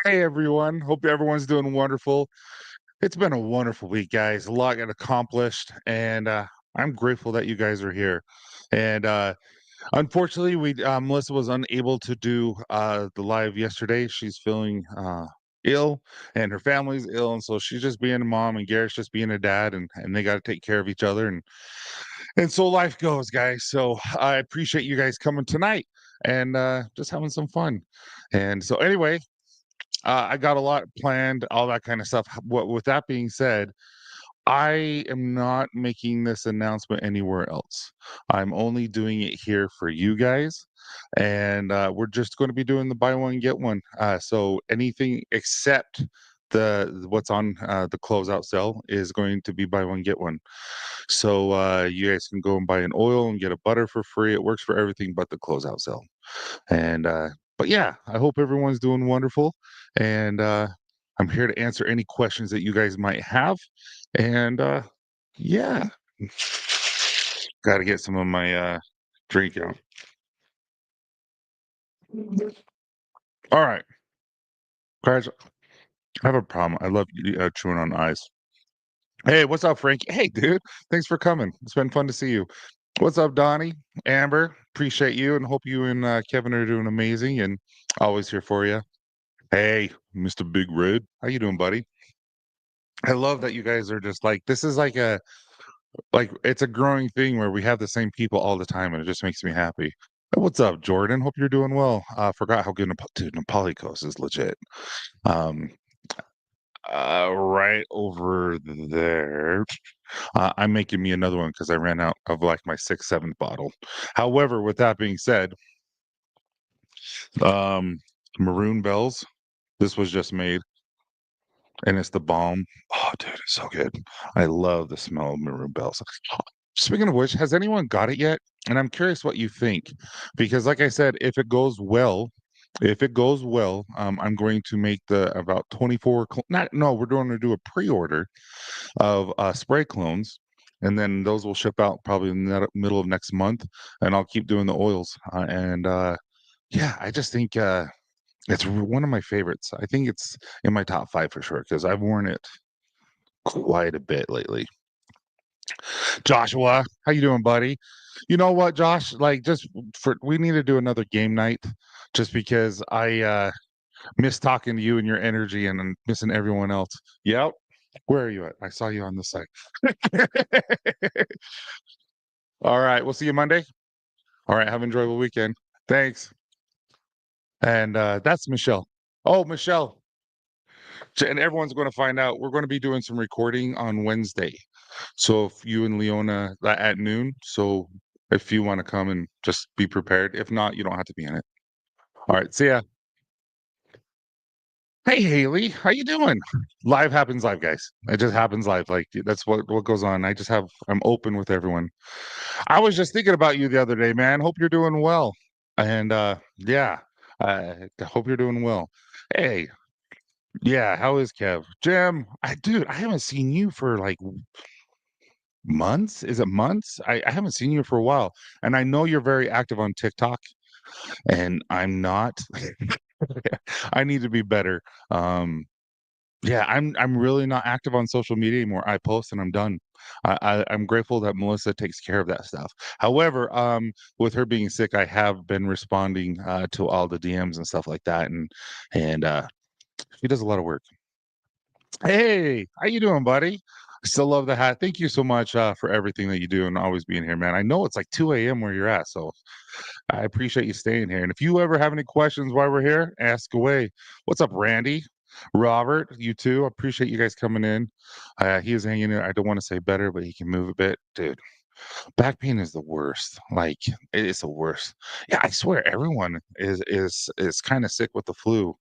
Hey everyone. Hope everyone's doing wonderful. It's been a wonderful week, guys. A lot got accomplished, and I'm grateful that you guys are here. And unfortunately, we Melissa was unable to do the live yesterday. She's feeling ill, and her family's ill, and so she's just being a mom, and Garrett's just being a dad, and they got to take care of each other, and so life goes, guys. So I appreciate you guys coming tonight and just having some fun. And so anyway. I got a lot planned, all that kind of stuff. What with that being said, I am not making this announcement anywhere else. I'm only doing it here for you guys, and we're just going to be doing the buy one get one. So anything except the what's on the closeout sale is going to be buy one get one. So you guys can go and buy an oil and get a butter for free. It works for everything but the closeout sale. And but yeah, I hope everyone's doing wonderful. And I'm here to answer any questions that you guys might have. And yeah, got to get some of my drink out. All right, guys, I have a problem. I love chewing on ice. Hey, what's up, Frankie? Hey, dude, thanks for coming. It's been fun to see you. What's up, Donnie? Amber, appreciate you and hope you and Kevin are doing amazing and always here for you. Hey, Mr. Big Red, how you doing, buddy? I love that you guys are just like this is like it's a growing thing where we have the same people all the time and it just makes me happy. What's up, Jordan? Hope you're doing well. Forgot how good dude, Napolicos is legit. Um, right over there. I'm making me another one because I ran out of like my sixth, seventh bottle. However, with that being said, um, Maroon Bells. This was just made. And it's the balm. Oh, dude, it's so good. I love the smell of maroon bells. Speaking of which, has anyone got it yet? And I'm curious what you think, because like I said, if it goes well, I'm going to make the about 24. Not no, we're going to do a pre-order of spray clones, and then those will ship out probably in the middle of next month. And I'll keep doing the oils. And yeah, I just think it's one of my favorites. I think it's in my top 5 for sure because I've worn it quite a bit lately. Joshua, how you doing, buddy? You know what, Josh? Like, just for we need to do another game night, just because I miss talking to you and your energy, and I'm missing everyone else. Yep. Where are you at? I saw you on the site. All right, we'll see you Monday. All right, have an enjoyable weekend. Thanks. And that's Michelle. Oh, Michelle. And everyone's going to find out. We're going to be doing some recording on Wednesday. So if you and Leona at noon, so if you want to come and just be prepared. If not, you don't have to be in it. All right, see ya. Hey Haley, how you doing? Live happens live, guys. It just happens live. Like that's what goes on. I'm open with everyone. I was just thinking about you the other day, man. Hope you're doing well. And yeah, I hope you're doing well. Hey, yeah, how is Kev? Jim, I haven't seen you for like months. Is it months? I haven't seen you for a while. And I know you're very active on TikTok, and I'm not. I need to be better. Um, yeah, I'm really not active on social media anymore. I post and I'm done. I'm grateful that Melissa takes care of that stuff. However, with her being sick, I have been responding to all the DMs and stuff like that, and she does a lot of work. Hey, how you doing, buddy? I still love the hat. Thank you so much for everything that you do and always being here, man. I know it's like 2 a.m. where you're at, so I appreciate you staying here. And if you ever have any questions while we're here, ask away. What's up, Randy? Robert, you too. I appreciate you guys coming in. He is hanging in. I don't want to say better, but he can move a bit. Dude, back pain is the worst. Like it is the worst. Yeah, I swear everyone is kind of sick with the flu.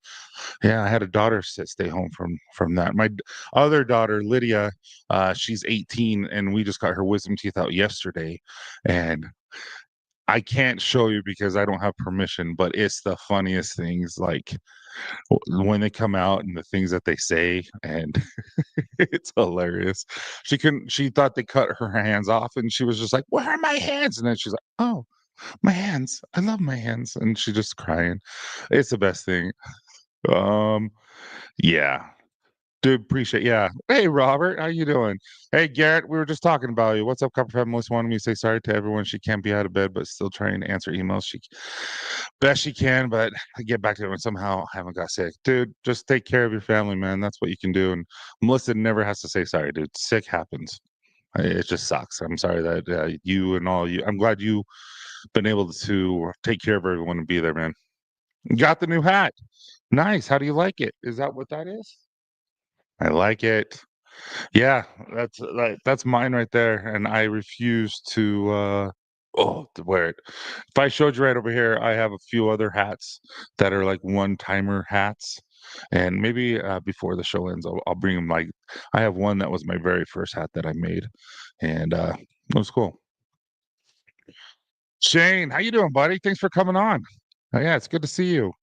Yeah, I had a daughter stay home from that. Other daughter, Lydia, she's 18, and we just got her wisdom teeth out yesterday, and I can't show you because I don't have permission. But it's the funniest things, like when they come out and the things that they say, and it's hilarious. She thought they cut her hands off, and she was just like, "Where are my hands?" And then she's like, "Oh, my hands. I love my hands," and she just crying. It's the best thing. Um, yeah. Dude, appreciate yeah. Hey, Robert, how you doing? Hey, Garrett, we were just talking about you. What's up, Copper Fam? Melissa wanted me to say sorry to everyone. She can't be out of bed, but still trying to answer emails. She best she can, but I get back to it when somehow I haven't got sick. Dude, just take care of your family, man. That's what you can do. And Melissa never has to say sorry, dude. Sick happens. It just sucks. I'm sorry that you and all you. I'm glad you been able to take care of everyone and be there, man. Got the new hat. Nice. How do you like it? Is that what that is? I like it. Yeah, that's mine right there, and I refuse to wear it. If I showed you right over here, I have a few other hats that are like one-timer hats, and maybe, before the show ends, I'll bring them. Like, I have one that was my very first hat that I made, and, it was cool. Shane, how you doing, buddy? Thanks for coming on. Yeah, it's good to see you.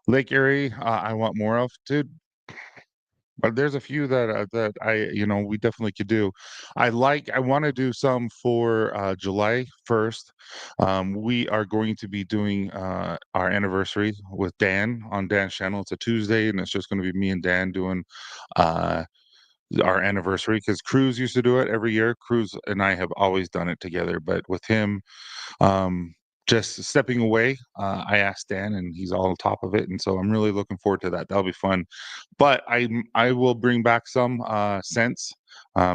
Lake Erie, I want more of. Dude, but there's a few that we definitely could do. I wanna do some for, July 1st. We are going to be doing, our anniversary with Dan on Dan's channel. It's a Tuesday, and it's just gonna be me and Dan doing, uh, our anniversary because Cruz used to do it every year. Cruz and I have always done it together, but with him, um, just stepping away, I asked Dan, and he's all on top of it, and so I'm really looking forward to that. That'll be fun. But I will bring back some scents,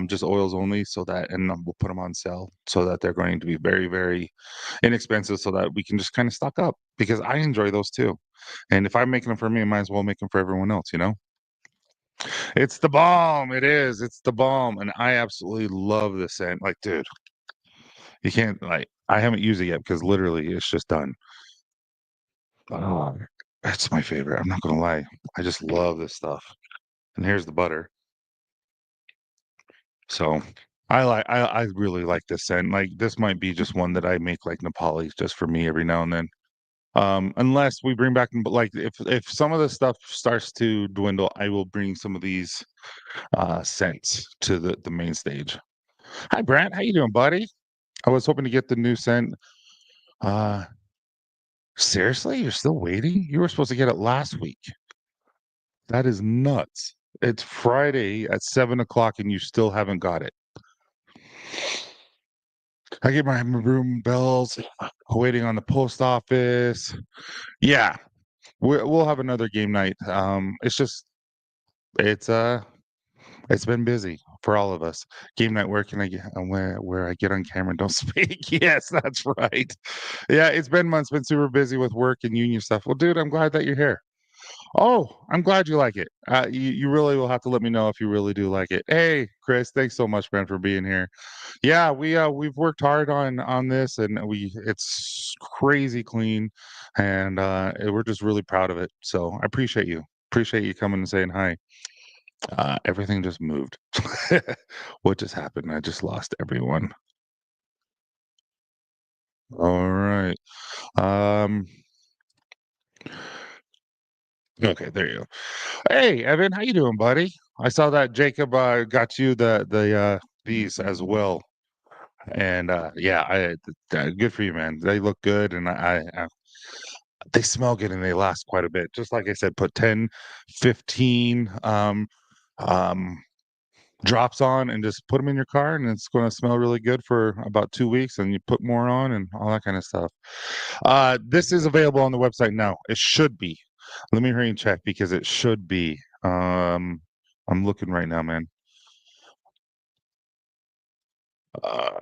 just oils only, so that and we'll put them on sale so that they're going to be very, very inexpensive, so that we can just kind of stock up because I enjoy those too. And if I'm making them for me, I might as well make them for everyone else, you know? It's the bomb. It is. It's the bomb, and I absolutely love this scent. Like, dude, you can't like. I haven't used it yet because literally it's just done. Oh, that's my favorite. I'm not gonna lie. I just love this stuff. And here's the butter. So I really like this scent. Like this might be just one that I make like Nepali just for me every now and then. Unless we bring back like if some of the stuff starts to dwindle, I will bring some of these scents to the main stage. Hi Brant, how you doing, buddy? I was hoping to get the new scent. Uh seriously, you're still waiting? You were supposed to get it last week. That is nuts. It's Friday at 7 o'clock and you still haven't got it. I get my room bells, waiting on the post office. Yeah, we'll have another game night. It's it's been busy for all of us. Game night. Where can I get? Where I get on camera and don't speak? Yes, that's right. Yeah, it's been months. Been super busy with work and union stuff. Well, dude, I'm glad that you're here. Oh, I'm glad you like it. You really will have to let me know if you really do like it. Hey, Chris, thanks so much, man, for being here. Yeah, we've worked hard on this, and it's crazy clean, and we're just really proud of it. So I appreciate you. Appreciate you coming and saying hi. Everything just moved. What just happened? I just lost everyone. All right. Um. Okay, there you go. Hey, Evan, how you doing, buddy? I saw that Jacob got you the these as well, and yeah, good for you, man. They look good, and they smell good and they last quite a bit. Just like I said, put 10, 15 um, drops on and just put them in your car, and it's going to smell really good for about 2 weeks. And you put more on and all that kind of stuff. This is available on the website now. It should be. Let me hurry and check because it should be. I'm looking right now, man.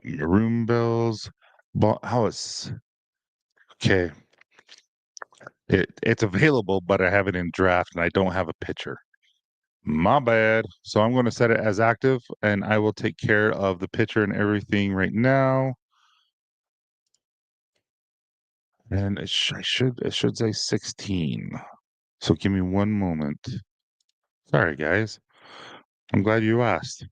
Room bills. How it's okay. It's available, but I have it in draft and I don't have a picture. My bad. So I'm going to set it as active and I will take care of the picture and everything right now. And it should say 16. So give me one moment. Sorry, guys. I'm glad you asked.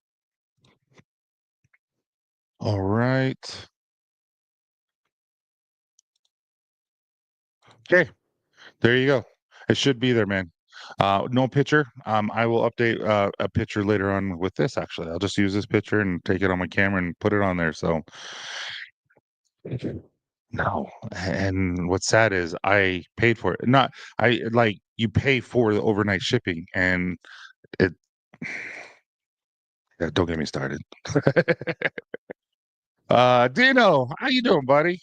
All right. Okay. There you go. It should be there, man. No picture. I will update a picture later on with this. Actually, I'll just use this picture and take it on my camera and put it on there. So No, and what's sad is I paid for it. Not I like, you pay for the overnight shipping, and it yeah, don't get me started. Dino, how you doing, buddy?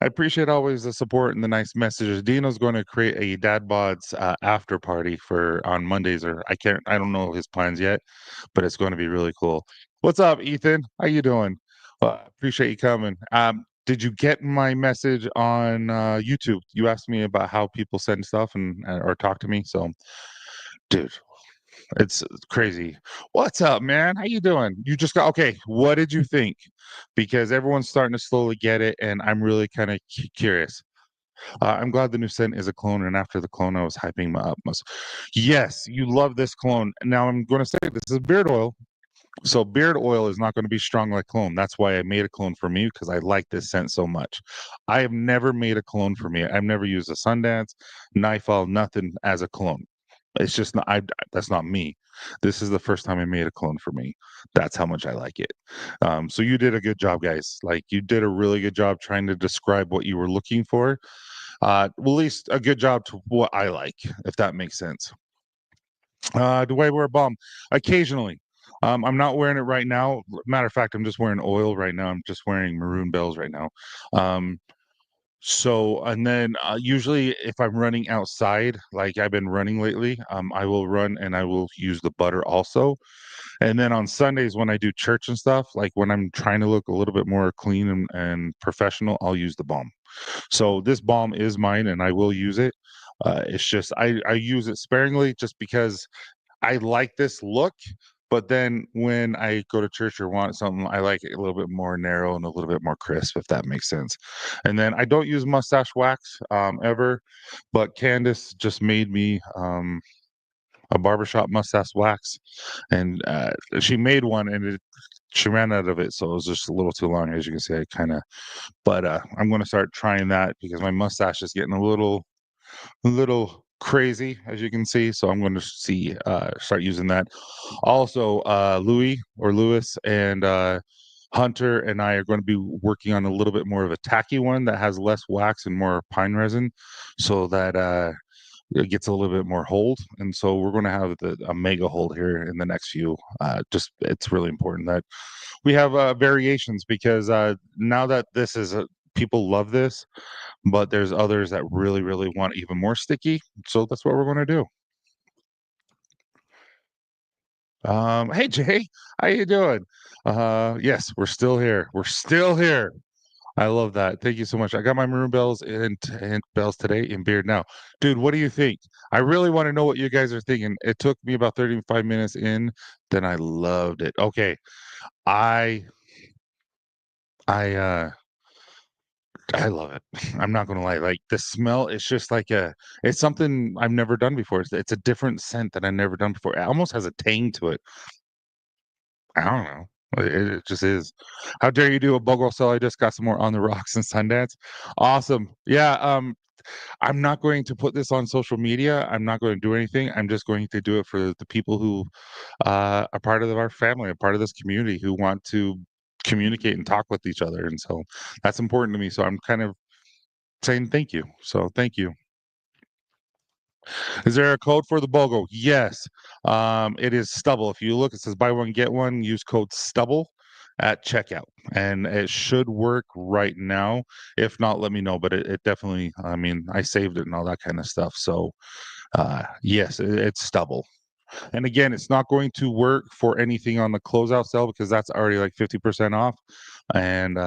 I appreciate always the support and the nice messages. Dino's going to create a dad bods after party for on Mondays, or I don't know his plans yet, but it's going to be really cool. What's up, Ethan? How you doing? Appreciate you coming. Did you get my message on YouTube? You asked me about how people send stuff and or talk to me. So, dude, it's crazy. What's up, man? How you doing? You just got okay. What did you think? Because everyone's starting to slowly get it, and I'm really kind of curious. I'm glad the new scent is a clone, and after the clone, I was hyping my utmost. Yes, you love this clone. Now I'm going to say this is beard oil, so beard oil is not going to be strong like clone. That's why I made a clone for me because I like this scent so much. I have never made a clone for me. I've never used a Sundance, knife oil, nothing as a clone. It's just not. That's not me. This is the first time I made a clone for me. That's how much I like it. So you did a good job, guys. Like you did a really good job trying to describe what you were looking for, well, at least a good job to what I like, if that makes sense. Do I wear a bomb? Occasionally. I'm not wearing it right now. Matter of fact, I'm just wearing oil right now. I'm just wearing maroon bells right now. Um, and then usually if I'm running outside, like I've been running lately, I will run and I will use the butter also. And then on Sundays when I do church and stuff, like when I'm trying to look a little bit more clean and professional, I'll use the balm. So this balm is mine, and I will use it. It's just I use it sparingly, just because I like this look. But then when I go to church or want something, I like it a little bit more narrow and a little bit more crisp, if that makes sense. And then I don't use mustache wax ever, but Candace just made me a barbershop mustache wax, and she made one, and she ran out of it, so it was just a little too long. As you can see, I kind of, but I'm going to start trying that because my mustache is getting a little crazy, as you can see. So I'm going to start using that. Also, Lewis and Hunter and I are going to be working on a little bit more of a tacky one that has less wax and more pine resin, so that it gets a little bit more hold. And so we're going to have a mega hold here in the next few. Just it's really important that we have variations, because now that this is people love this, but there's others that really, really want even more sticky. So that's what we're going to do. Hey Jay, how you doing? Yes, we're still here. We're still here. I love that. Thank you so much. I got my maroon bells and bells today in beard now. Dude, what do you think? I really want to know what you guys are thinking. It took me about 35 minutes in, then I loved it. Okay. I I I love it. I'm not gonna lie. Like the smell, it's just like it's something I've never done before. It's a different scent that I've never done before. It almost has a tang to it. I don't know. It just is. How dare you do a Bogle cell? I just got some more on the rocks and Sundance. Awesome. Yeah. I'm not going to put this on social media. I'm not going to do anything. I'm just going to do it for the people who are part of our family, a part of this community, who want to communicate and talk with each other. And so that's important to me. So I'm kind of saying thank you. So thank you. Is there a code for the BOGO? Yes. It is Stubble. If you look, it says buy one, get one. Use code Stubble at checkout, and it should work right now. If not, let me know. But it definitely, I mean, I saved it and all that kind of stuff. So, yes, it's Stubble. And again, it's not going to work for anything on the closeout sale because that's already like 50% off. And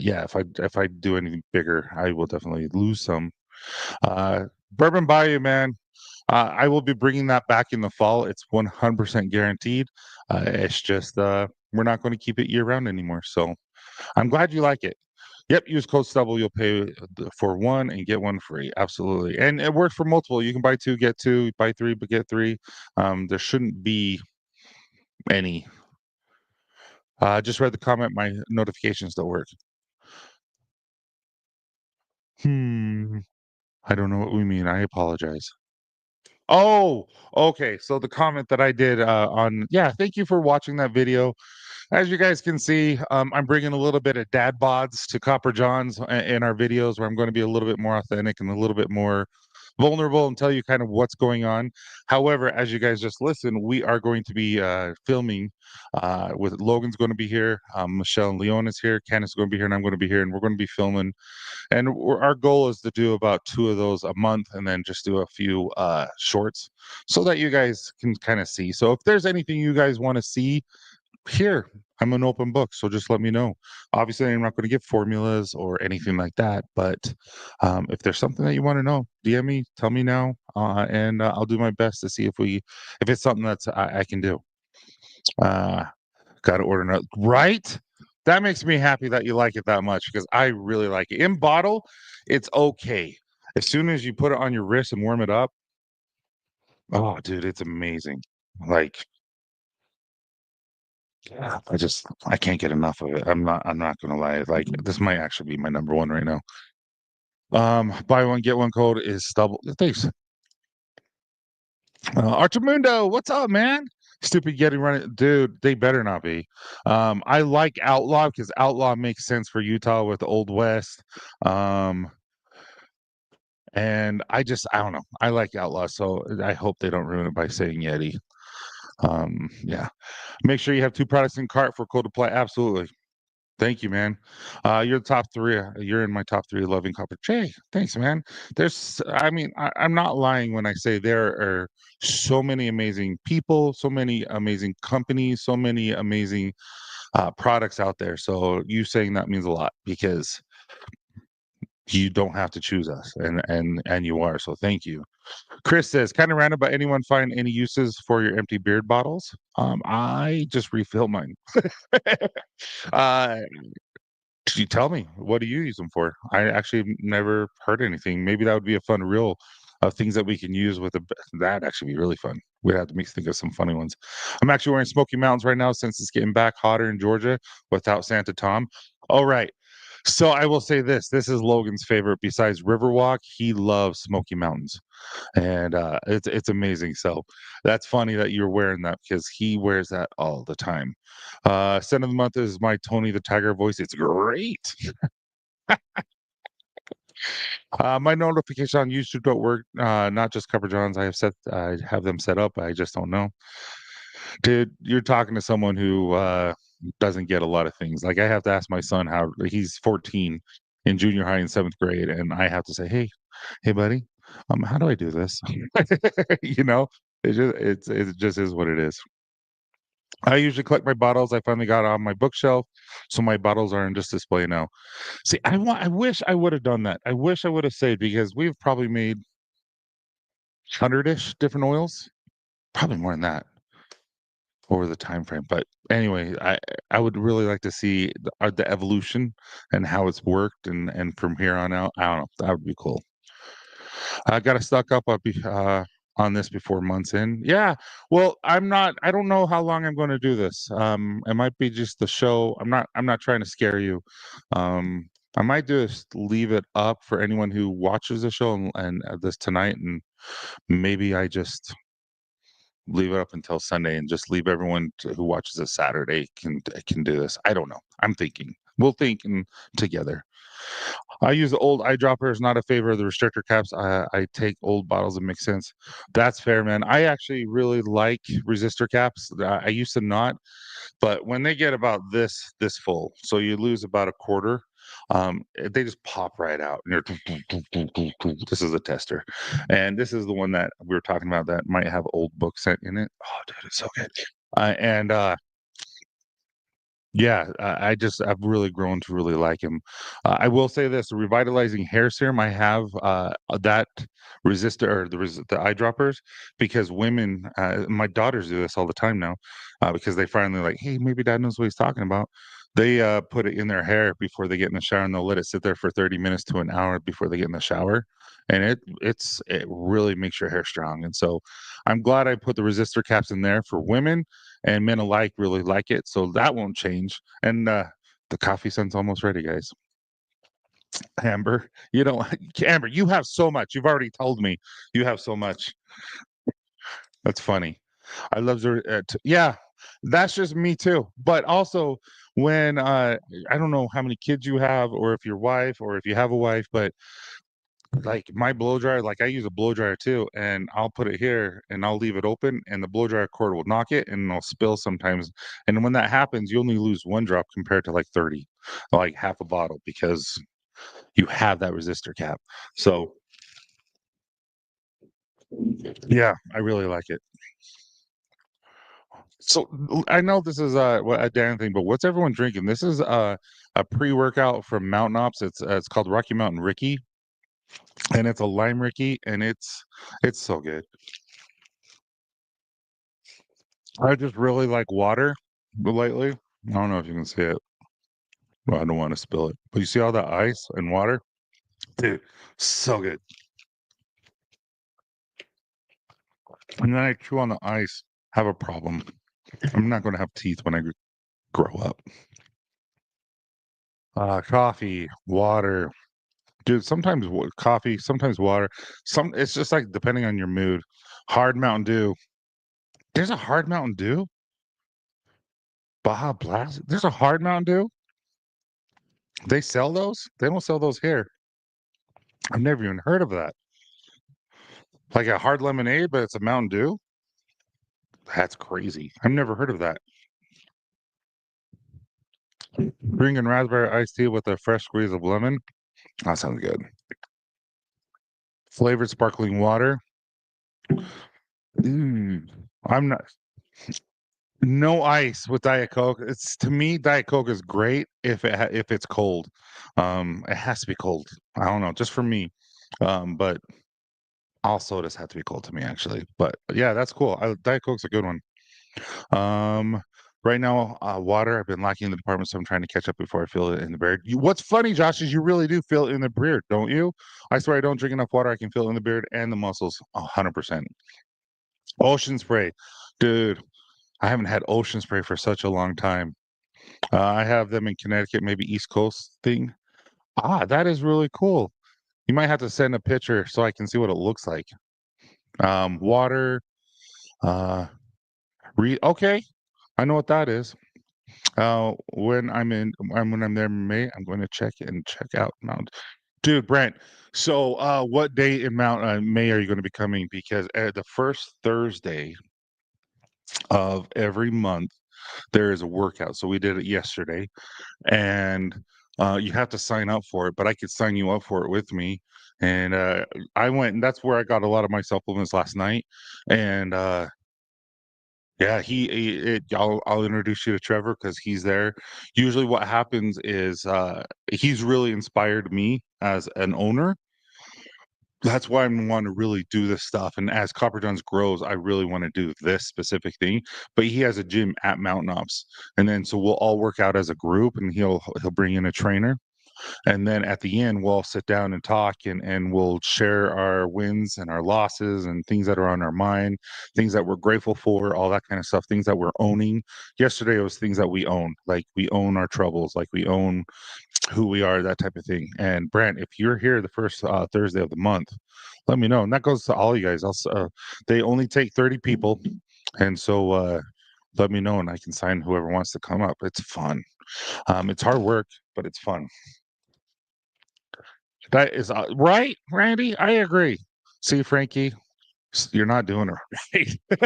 yeah, if I do anything bigger, I will definitely lose some. Bourbon Bayou, man. I will be bringing that back in the fall. It's 100% guaranteed. It's just we're not going to keep it year round anymore. So I'm glad you like it. Yep, use code Stubble. You'll pay for one and get one free. Absolutely, and it works for multiple. You can buy two, get two. Buy three, but get three. There shouldn't be any. Just read the comment. My notifications don't work. Hmm. I don't know what we mean. I apologize. Oh, okay. So the comment that I did on, yeah, thank you for watching that video. as you guys can see, I'm bringing a little bit of dad bods to Copper Johns in our videos, where I'm going to be a little bit more authentic and a little bit more vulnerable and tell you kind of what's going on. However, as you guys just listened, we are going to be filming with Logan's going to be here, Michelle and Leon is here, Candace is going to be here, and I'm going to be here, and we're going to be filming. And our goal is to do about two of those a month, and then just do a few shorts so that you guys can kind of see. So if there's anything you guys want to see here, I'm an open book, so just let me know. Obviously, I'm not going to give formulas or anything like that, but if there's something that you want to know, DM me, tell me now, and I'll do my best to see if it's something that's I can do. Uh, Got to order another, right? That makes me happy that you like it that much, because I really like it. In bottle, it's okay. As soon as you put it on your wrist and warm it up, oh, dude, it's amazing. Like, yeah, I can't get enough of it. I'm not gonna lie. Like, this might actually be my number one right now. Buy one get one code is Stubble. Thanks. Archimundo, what's up, man? Stupid getting running, dude. They better not be. I like Outlaw because Outlaw makes sense for Utah with Old West. Um, and I don't know. I like Outlaw, so I hope they don't ruin it by saying Yeti. Yeah. Make sure you have two products in cart for code apply. Absolutely. Thank you, man. You're the top three. You're in my top three loving copper. Jay, thanks, man. I mean, I'm not lying when I say there are so many amazing people, so many amazing companies, so many amazing products out there. So you saying that means a lot, because you don't have to choose us, and you are. So thank you. Chris says, kind of random, but anyone find any uses for your empty beard bottles? I just refill mine. uh, You tell me, what do you use them for? I actually never heard anything. Maybe that would be a fun reel of things that we can use with that'd actually be really fun. We'd have to think of some funny ones. I'm actually wearing Smoky Mountains right now since it's getting back hotter in Georgia without Santa Tom. All right. So I will say this. This is Logan's favorite besides Riverwalk. He loves Smoky Mountains, and it's amazing. So that's funny that you're wearing that, because he wears that all the time. Scent of the month is my Tony the Tiger voice. It's great. My notification on YouTube don't work. Not just Cover Johns. I have them set up. I just don't know. Dude, you're talking to someone who doesn't get a lot of things. Like, I have to ask my son how he's 14 in junior high in seventh grade, and I have to say, hey, buddy, how do I do this? You know, it just is what it is. I usually collect my bottles. I finally got on my bookshelf, so my bottles are on just display now. See, I wish I would have done that. I wish I would have saved, because we've probably made 100-ish different oils, probably more than that over the time frame. But anyway, I would really like to see the evolution and how it's worked, and from here on out, I don't know. That would be cool. I got to stock up on this before months in. Yeah. Well, I don't know how long I'm going to do this. It might be just the show. I'm not trying to scare you. Um, I might just leave it up for anyone who watches the show, and this tonight, and maybe I just leave it up until Sunday, and just leave everyone who watches it Saturday can do this. I don't know. I'm thinking. We'll think together. I use the old eyedroppers, not a favor of the restrictor caps. I take old bottles that make sense. That's fair, man. I actually really like resistor caps. I used to not, but when they get about this full, so you lose about a quarter, they just pop right out. And you're, this is a tester, and this is the one that we were talking about that might have old book scent in it. Oh, dude, it's so good. And Yeah, I've really grown to really like him. I will say this: the revitalizing hair serum, I have that resistor, or the eyedroppers, because women, my daughters do this all the time now, because they finally like, hey, maybe dad knows what he's talking about. They put it in their hair before they get in the shower, and they'll let it sit there for 30 minutes to an hour before they get in the shower, and it really makes your hair strong. And so I'm glad I put the resistor caps in there for women, and men alike really like it, so that won't change. And the coffee sun's almost ready, guys. Amber, you don't. Amber, you have so much. You've already told me you have so much. That's funny. I love the yeah. That's just me too. But also when I don't know how many kids you have or if your wife or if you have a wife, but like my blow dryer, like I use a blow dryer too, and I'll put it here and I'll leave it open and the blow dryer cord will knock it and it'll spill sometimes. And when that happens, you only lose one drop compared to like 30, like half a bottle because you have that resistor cap. So yeah, I really like it. So I know this is a Dan thing, but what's everyone drinking? This is a pre-workout from Mountain Ops. It's called Rocky Mountain Ricky, and it's a lime Ricky, and it's so good. I just really like water lately. I don't know if you can see it. Well, I don't want to spill it, but you see all the ice and water, dude, so good. And then I chew on the ice, have a problem. I'm not going to have teeth when I grow up. Coffee, water, dude, sometimes coffee, sometimes water. It's just like depending on your mood. Hard Mountain Dew. There's a hard Mountain Dew? Baja Blast? There's a hard Mountain Dew? They sell those? They don't sell those here. I've never even heard of that. Like a hard lemonade, but it's a Mountain Dew? That's crazy. I've never heard of that. Drinking raspberry iced tea with a fresh squeeze of lemon. That sounds good. Flavored sparkling water. Mm, I'm not. No ice with Diet Coke. It's to me, Diet Coke is great if it's cold. It has to be cold. I don't know, just for me. But all sodas have to be cold to me, actually. But yeah, that's cool. Diet Coke's a good one. Um, right now, water. I've been lacking in the department, so I'm trying to catch up before I feel it in the beard. What's funny, Josh, is you really do feel it in the beard, don't you? I swear I don't drink enough water. I can feel it in the beard and the muscles, 100%. Ocean spray, dude. I haven't had ocean spray for such a long time. I have them in Connecticut, maybe East Coast thing. That is really cool. You might have to send a picture so I can see what it looks like. Water. Uh, okay, I know what that is. When I'm there in May, I'm going to check out Mount. Dude, Brent. So, what day in Mount May are you going to be coming? Because the first Thursday of every month there is a workout. So we did it yesterday, and you have to sign up for it. But I could sign you up for it with me. And I went, and that's where I got a lot of my supplements last night. And yeah, I'll introduce you to Trevor because he's there. Usually, what happens is he's really inspired me as an owner. That's why I want to really do this stuff. And as Copper Johns grows, I really want to do this specific thing. But he has a gym at Mountain Ops, and then so we'll all work out as a group, and he'll bring in a trainer, and then at the end we'll all sit down and talk, and we'll share our wins and our losses and things that are on our mind, things that we're grateful for, all that kind of stuff, things that we're owning. Yesterday it was things that we own, like we own our troubles, like we own who we are, that type of thing. And Brant, if you're here the first Thursday of the month, let me know. And that goes to all you guys. They only take 30 people, and so let me know, and I can sign whoever wants to come up. It's fun. It's hard work, but it's fun. That is right, Randy. I agree. See, Frankie, you're not doing it right.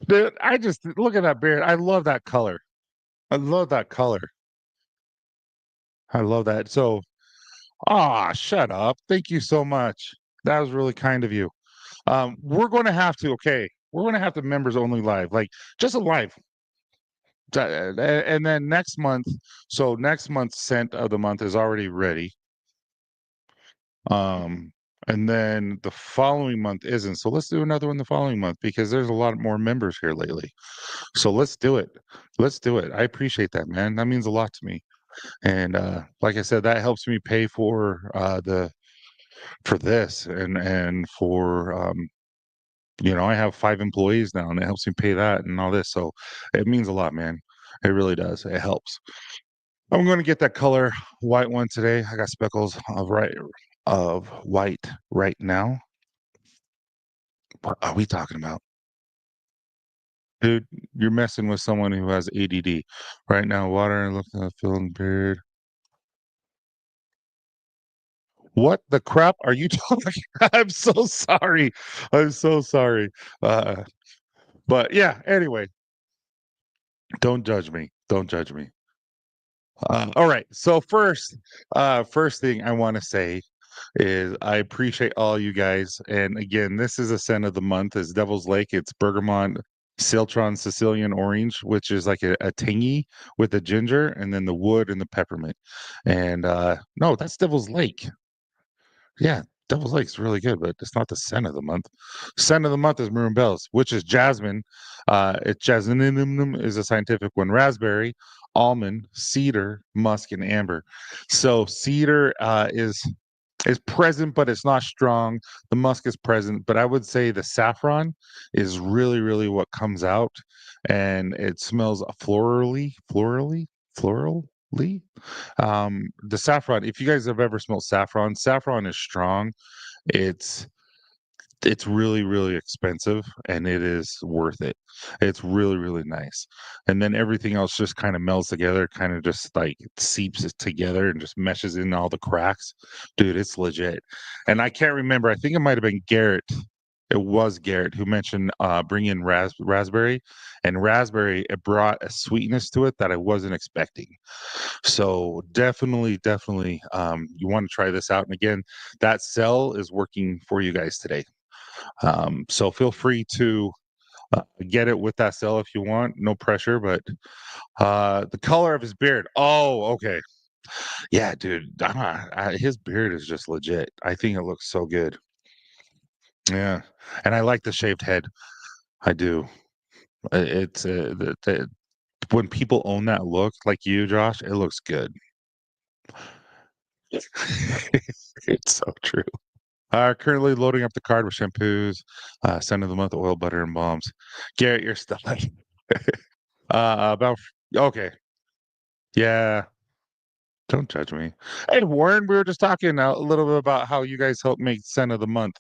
Dude, I just look at that beard. I love that color. I love that color. I love that. So, shut up. Thank you so much. That was really kind of you. We're going to have to, okay, we're going to have to members only live, like just a live. And then next month, so next month's scent of the month is already ready. Um, and then the following month isn't. So let's do another one the following month because there's a lot more members here lately. So let's do it. Let's do it. I appreciate that, man. That means a lot to me. And like I said, that helps me pay for the for this and for I have 5 employees now, and it helps me pay that and all this. So it means a lot, man. It really does. It helps. I'm going to get that color white one today. I got speckles of white right now. What are we talking about? Dude, you're messing with someone who has ADD. Right now, water and looking at the film period. What the crap are you talking? I'm so sorry. I'm so sorry. Uh, but yeah, anyway, don't judge me. Don't judge me. All right. So first thing I want to say is I appreciate all you guys. And again, this is a scent of the month is Devil's Lake. It's bergamot, Citron, Sicilian orange, which is like a tangy with the ginger, and then the wood and the peppermint. And no, that's Devil's Lake. Yeah, Devil's Lake's really good, but it's not the scent of the month. Scent of the month is Maroon Bells, which is jasmine. It's jasmine is a scientific one. Raspberry, almond, cedar, musk, and amber. So cedar is present, but it's not strong. The musk is present, but I would say the saffron is really, really what comes out, and it smells florally. The saffron, if you guys have ever smelled saffron, saffron is strong. It's it's really, really expensive and it is worth it. It's really, really nice. And then everything else just kind of melds together, kind of just like seeps it together and just meshes in all the cracks. Dude, it's legit. And I can't remember. I think it might have been Garrett. It was Garrett who mentioned bring in raspberry, and raspberry it brought a sweetness to it that I wasn't expecting. So definitely, you want to try this out. And again, that cell is working for you guys today. So feel free to get it with that cell if you want. No pressure, but the color of his beard. Oh, okay. Yeah, dude. His beard is just legit. I think it looks so good. Yeah, and I like the shaved head. I do. It's when people own that look, like you, Josh, it looks good. It's so true. Currently loading up the card with shampoos, scent of the month, oil, butter, and balms. Garrett, you're still about okay. Yeah, don't judge me. Hey, Warren, we were just talking a little bit about how you guys help make scent of the month.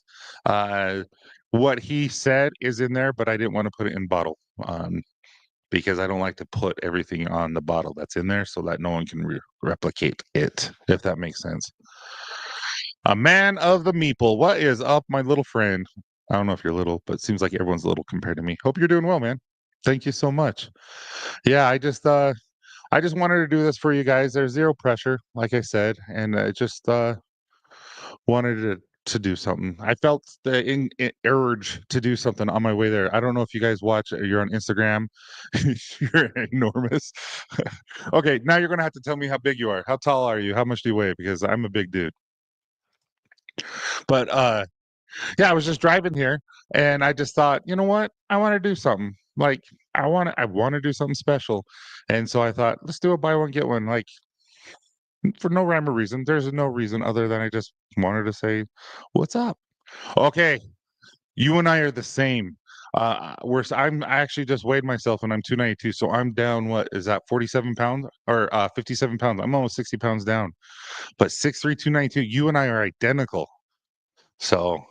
Uh, what he said is in there, but I didn't want to put it in bottle because I don't like to put everything on the bottle that's in there so that no one can replicate it, if that makes sense. A man of the meeple. What is up, my little friend? I don't know if you're little, but it seems like everyone's little compared to me. Hope you're doing well, man. Thank you so much. Yeah, I just wanted to do this for you guys. There's zero pressure, like I said, and I just wanted to do something. I felt the urge to do something on my way there. I don't know if you guys watch. You're on Instagram. You're enormous. Okay, now you're gonna have to tell me how big you are. How tall are you? How much do you weigh? Because I'm a big dude. But yeah, I was just driving here and I just thought, you know what? I want to do something. Like I want to do something special. And so I thought, let's do a buy one get one. Like for no rhyme or reason. There's no reason other than I just wanted to say, what's up? Okay, you and I are the same. I actually just weighed myself and I'm 292. So I'm down, what is that, 47 pounds or 57 pounds? I'm almost 60 pounds down. But 6'3", 292, you and I are identical. So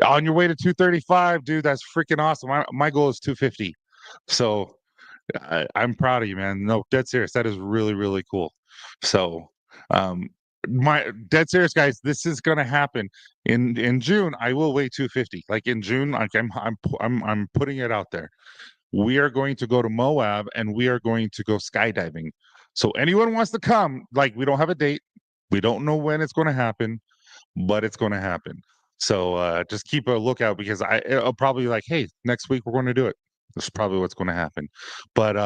on your way to 235, dude, that's freaking awesome. My goal is 250. So I'm proud of you, man. No, dead serious. That is really, really cool. So, um, my dead serious guys, this is gonna happen in June. I will weigh 250. Like in June, like I'm putting it out there. We are going to go to Moab and we are going to go skydiving. So anyone wants to come, like we don't have a date. We don't know when it's going to happen, but it's going to happen. So just keep a lookout because I'll probably like, hey, next week we're going to do it. This is probably what's going to happen. But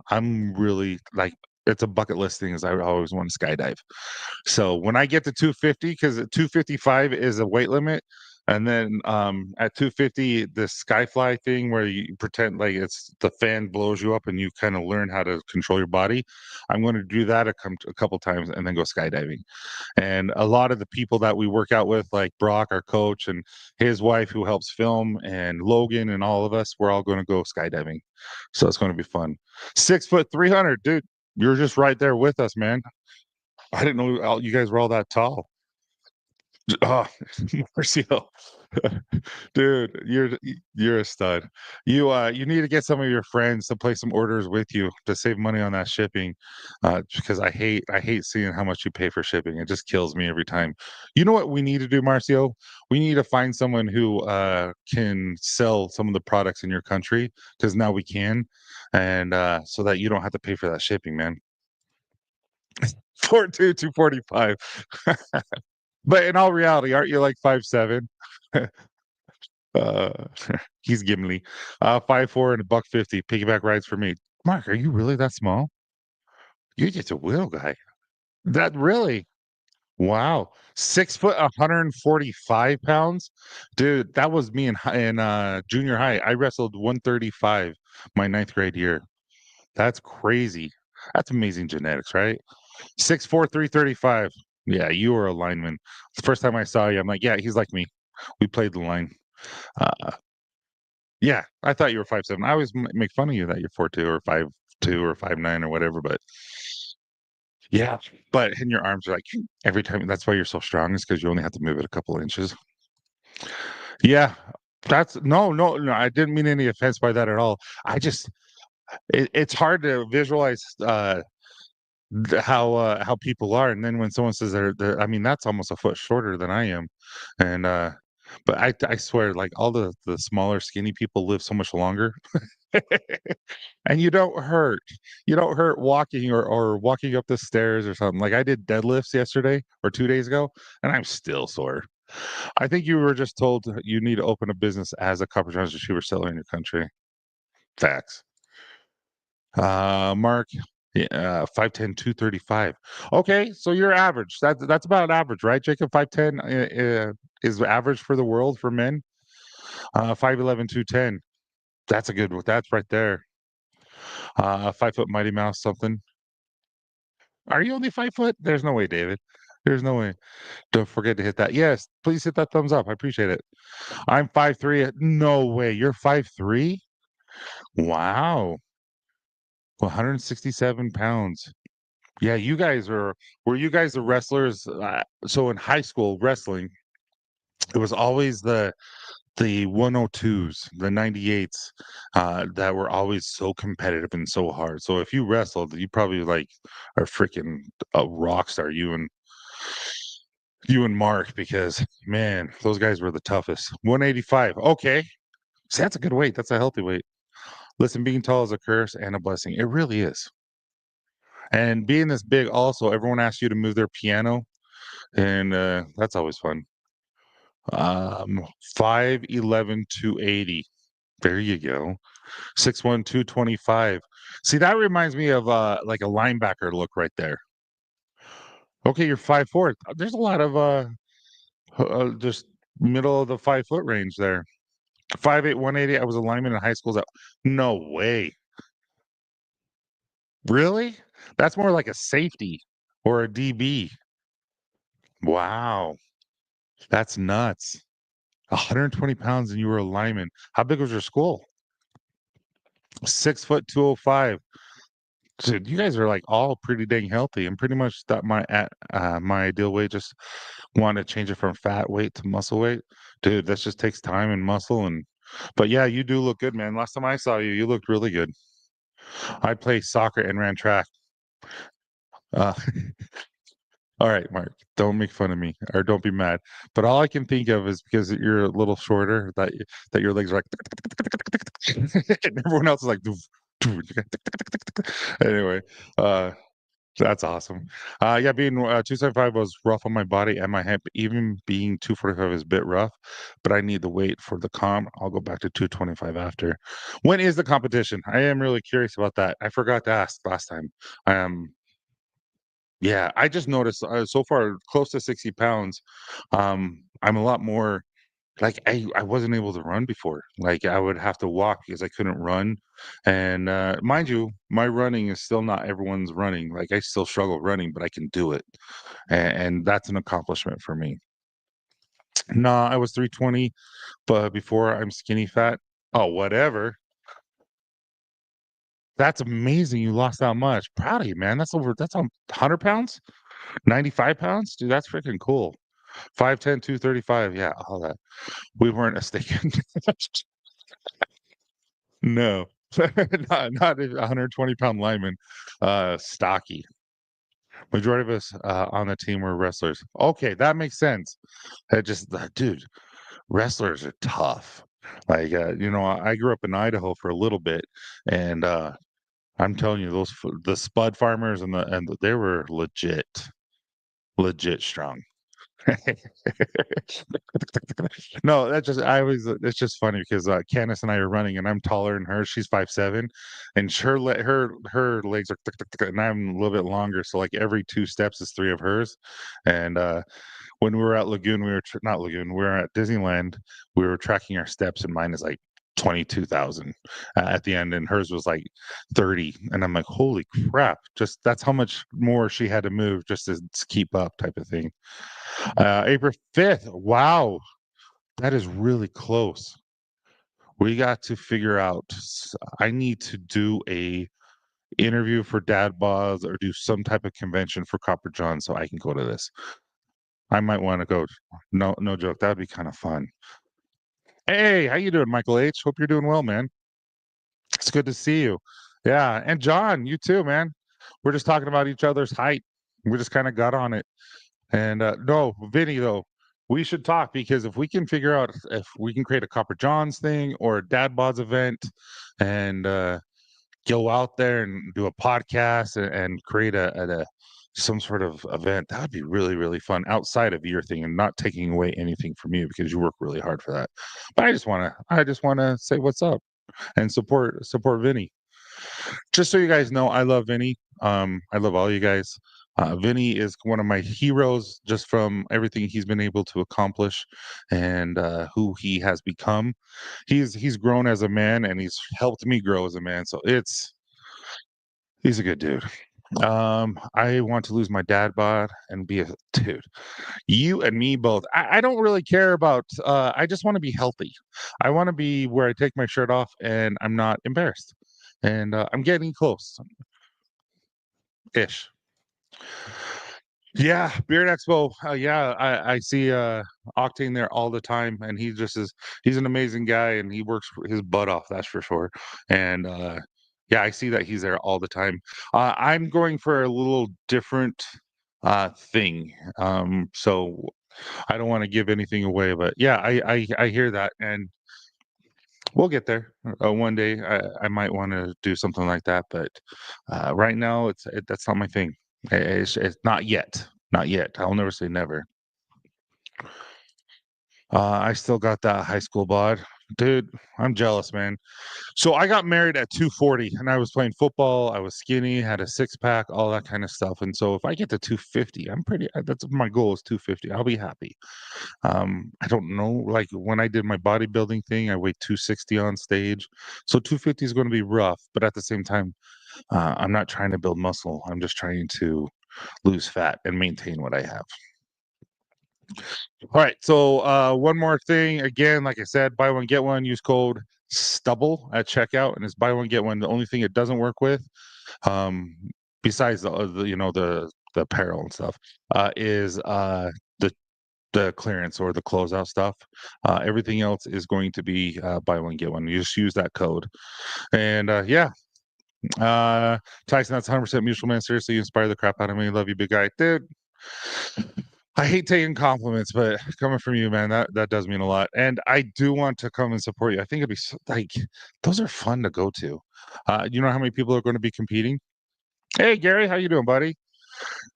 I'm really like, it's a bucket list thing. Is I always want to skydive. So when I get to 250, because 255 is a weight limit, and then at 250, the skyfly thing where you pretend like it's the fan blows you up and you kind of learn how to control your body. I'm going to do that a couple times and then go skydiving. And a lot of the people that we work out with, like Brock, our coach, and his wife who helps film, and Logan, and all of us, we're all going to go skydiving. So it's going to be fun. 6 foot 300, dude. You're just right there with us, man. I didn't know you guys were all that tall. Oh, Marcio. Dude, you're a stud. You need to get some of your friends to place some orders with you to save money on that shipping. Because I hate seeing how much you pay for shipping. It just kills me every time. You know what we need to do, Marcio? We need to find someone who can sell some of the products in your country because now we can, and so that you don't have to pay for that shipping, man. 245. But in all reality, aren't you like 5'7"? Uh, he's Gimli. 5'4" and a buck 50. Piggyback rides for me. Mark, are you really that small? You're just a little guy. That really? Wow. 6 foot, 145 pounds, dude. That was me in junior high. I wrestled 135 my ninth grade year. That's crazy. That's amazing genetics, right? 6'4", 335. Yeah, you were a lineman. The first time I saw you, I'm like, yeah, he's like me. We played the line. Uh, Yeah, I thought you were 5'7". I always make fun of you that you're 4'2" or 5'2" or 5'9" or whatever, but yeah, but in your arms are like every time that's why you're so strong is because you only have to move it a couple inches. Yeah, that's no, I didn't mean any offense by that at all. I just it's hard to visualize, how people are, and then when someone says they're I mean, that's almost a foot shorter than I am, and, but I swear, like, all the smaller, skinny people live so much longer. And you don't hurt. You don't hurt walking or walking up the stairs or something. Like, I did deadlifts yesterday or 2 days ago, and I'm still sore. I think you were just told you need to open a business as a copper transceiver seller in your country. Facts. Mark, yeah, 5'10", 235. Okay, so you're average. That's about average, right, Jacob? 5'10", is average for the world for men? 5'11", 210. That's a good one. That's right there. 5 foot Mighty Mouse something. Are you only 5 foot? There's no way, David. There's no way. Don't forget to hit that. Yes, please hit that thumbs up. I appreciate it. I'm 5'3". No way. You're 5'3"? Wow. 167 pounds. Yeah, you guys were you guys the wrestlers? So in high school wrestling, it was always the 102s, the 98s, that were always so competitive and so hard. So if you wrestled, you probably like are freaking a rock star. You and Mark, because man, those guys were the toughest. 185. Okay. See, that's a good weight. That's a healthy weight. Listen, being tall is a curse and a blessing. It really is. And being this big, also, everyone asks you to move their piano, and that's always fun. Um, 5'11", 280. There you go. 6'1", 225. See, that reminds me of like a linebacker look right there. Okay, you're 5'4". There's a lot of just middle of the 5 foot range there. 5'8", 180. I was a lineman in high school. No way. Really? That's more like a safety or a DB. Wow. That's nuts. 120 pounds and you were a lineman. How big was your school? 6 foot 205. Dude, you guys are like all pretty dang healthy. I'm pretty much that my ideal weight. Just want to change it from fat weight to muscle weight. Dude, that just takes time and muscle but yeah, you do look good, man. Last time I saw you, you looked really good. I played soccer and ran track. Uh, all right, Mark, don't make fun of me or don't be mad. But all I can think of is because you're a little shorter that your legs are like and everyone else is like doof, doof. Anyway, uh that's awesome. Yeah, being 275 was rough on my body and my hip. Even being 245 is a bit rough, but I need the weight for the comp. I'll go back to 225 after. When is the competition? I am really curious about that. I forgot to ask last time. Um, yeah, I just noticed so far close to 60 pounds. I'm a lot more like I wasn't able to run before. Like I would have to walk because I couldn't run. And mind you, my running is still not everyone's running. Like I still struggle running, but I can do it. And that's an accomplishment for me. Nah, I was 320, but before I'm skinny fat. Oh, whatever. That's amazing. You lost that much. Proud of you, man. That's 100 pounds, 95 pounds. Dude, that's freaking cool. 5'10", 235. Yeah, all that. We weren't mistaken. No. Not a 120-pound lineman. Stocky. Majority of us on the team were wrestlers. Okay, that makes sense. That just, dude, wrestlers are tough. Like, I grew up in Idaho for a little bit, and I'm telling you, the spud farmers they were legit strong. No, that just I always it's just funny because Candace and I are running, and I'm taller than her. She's 5'7", and her legs are and I'm a little bit longer. So like every two steps is three of hers. And when we were at Lagoon, not Lagoon, we were at Disneyland. We were tracking our steps, and mine is like 22,000 at the end, and hers was like 30. And I'm like, holy crap! Just that's how much more she had to move just to keep up, type of thing. April 5th. Wow, that is really close. We got to figure out. I need to do a interview for Dad Boz or do some type of convention for Copper John so I can go to this. I might want to go. No, no joke. That would be kind of fun. Hey, how you doing, Michael H? Hope you're doing well, man. It's good to see you. Yeah, and John, you too, man. We're just talking about each other's height. We just kind of got on it. And no, Vinny, though, we should talk because if we can figure out if we can create a Copper Johns thing or a Dad Bods event and go out there and do a podcast and create some sort of event, that would be really, really fun outside of your thing and not taking away anything from you because you work really hard for that. But I just wanna say what's up and support Vinny. Just so you guys know, I love Vinny. I love all you guys. Vinny is one of my heroes just from everything he's been able to accomplish and who he has become. He's grown as a man and he's helped me grow as a man. So he's a good dude. I want to lose my dad bod and be a dude. You and me both. I don't really care about I just want to be healthy. I want to be where I take my shirt off and I'm not embarrassed. And I'm getting close ish. Yeah, Beard Expo. Yeah, I see Octane there all the time, and he's an amazing guy, and he works his butt off, that's for sure. And yeah, I see that he's there all the time. I'm going for a little different thing. So I don't want to give anything away, but yeah, I hear that, and we'll get there one day. I might want to do something like that, but right now that's not my thing. It's not yet, not yet. I'll never say never. I still got that high school bod, dude. I'm jealous, man. So I got married at 240, and I was playing football. I was skinny, had a six pack, all that kind of stuff. And so if I get to 250, I'm pretty. That's my goal is 250. I'll be happy. I don't know, like when I did my bodybuilding thing, I weighed 260 on stage. So 250 is going to be rough, but at the same time, I'm not trying to build muscle. I'm just trying to lose fat and maintain what I have. All right. So one more thing. Again, like I said, buy one, get one, use code Stubble at checkout, and it's buy one, get one. The only thing it doesn't work with, um, besides the apparel and stuff, is the the clearance or the closeout stuff. Everything else is going to be buy one get one. You just use that code, and yeah. Tyson, that's 100% mutual, man. Seriously, you inspire the crap out of me. Love you, big guy, dude. I hate taking compliments, but coming from you, man, that does mean a lot. And I do want to come and support you. I think it'd be like those are fun to go to. You know how many people are going to be competing? Hey, Gary, how you doing, buddy?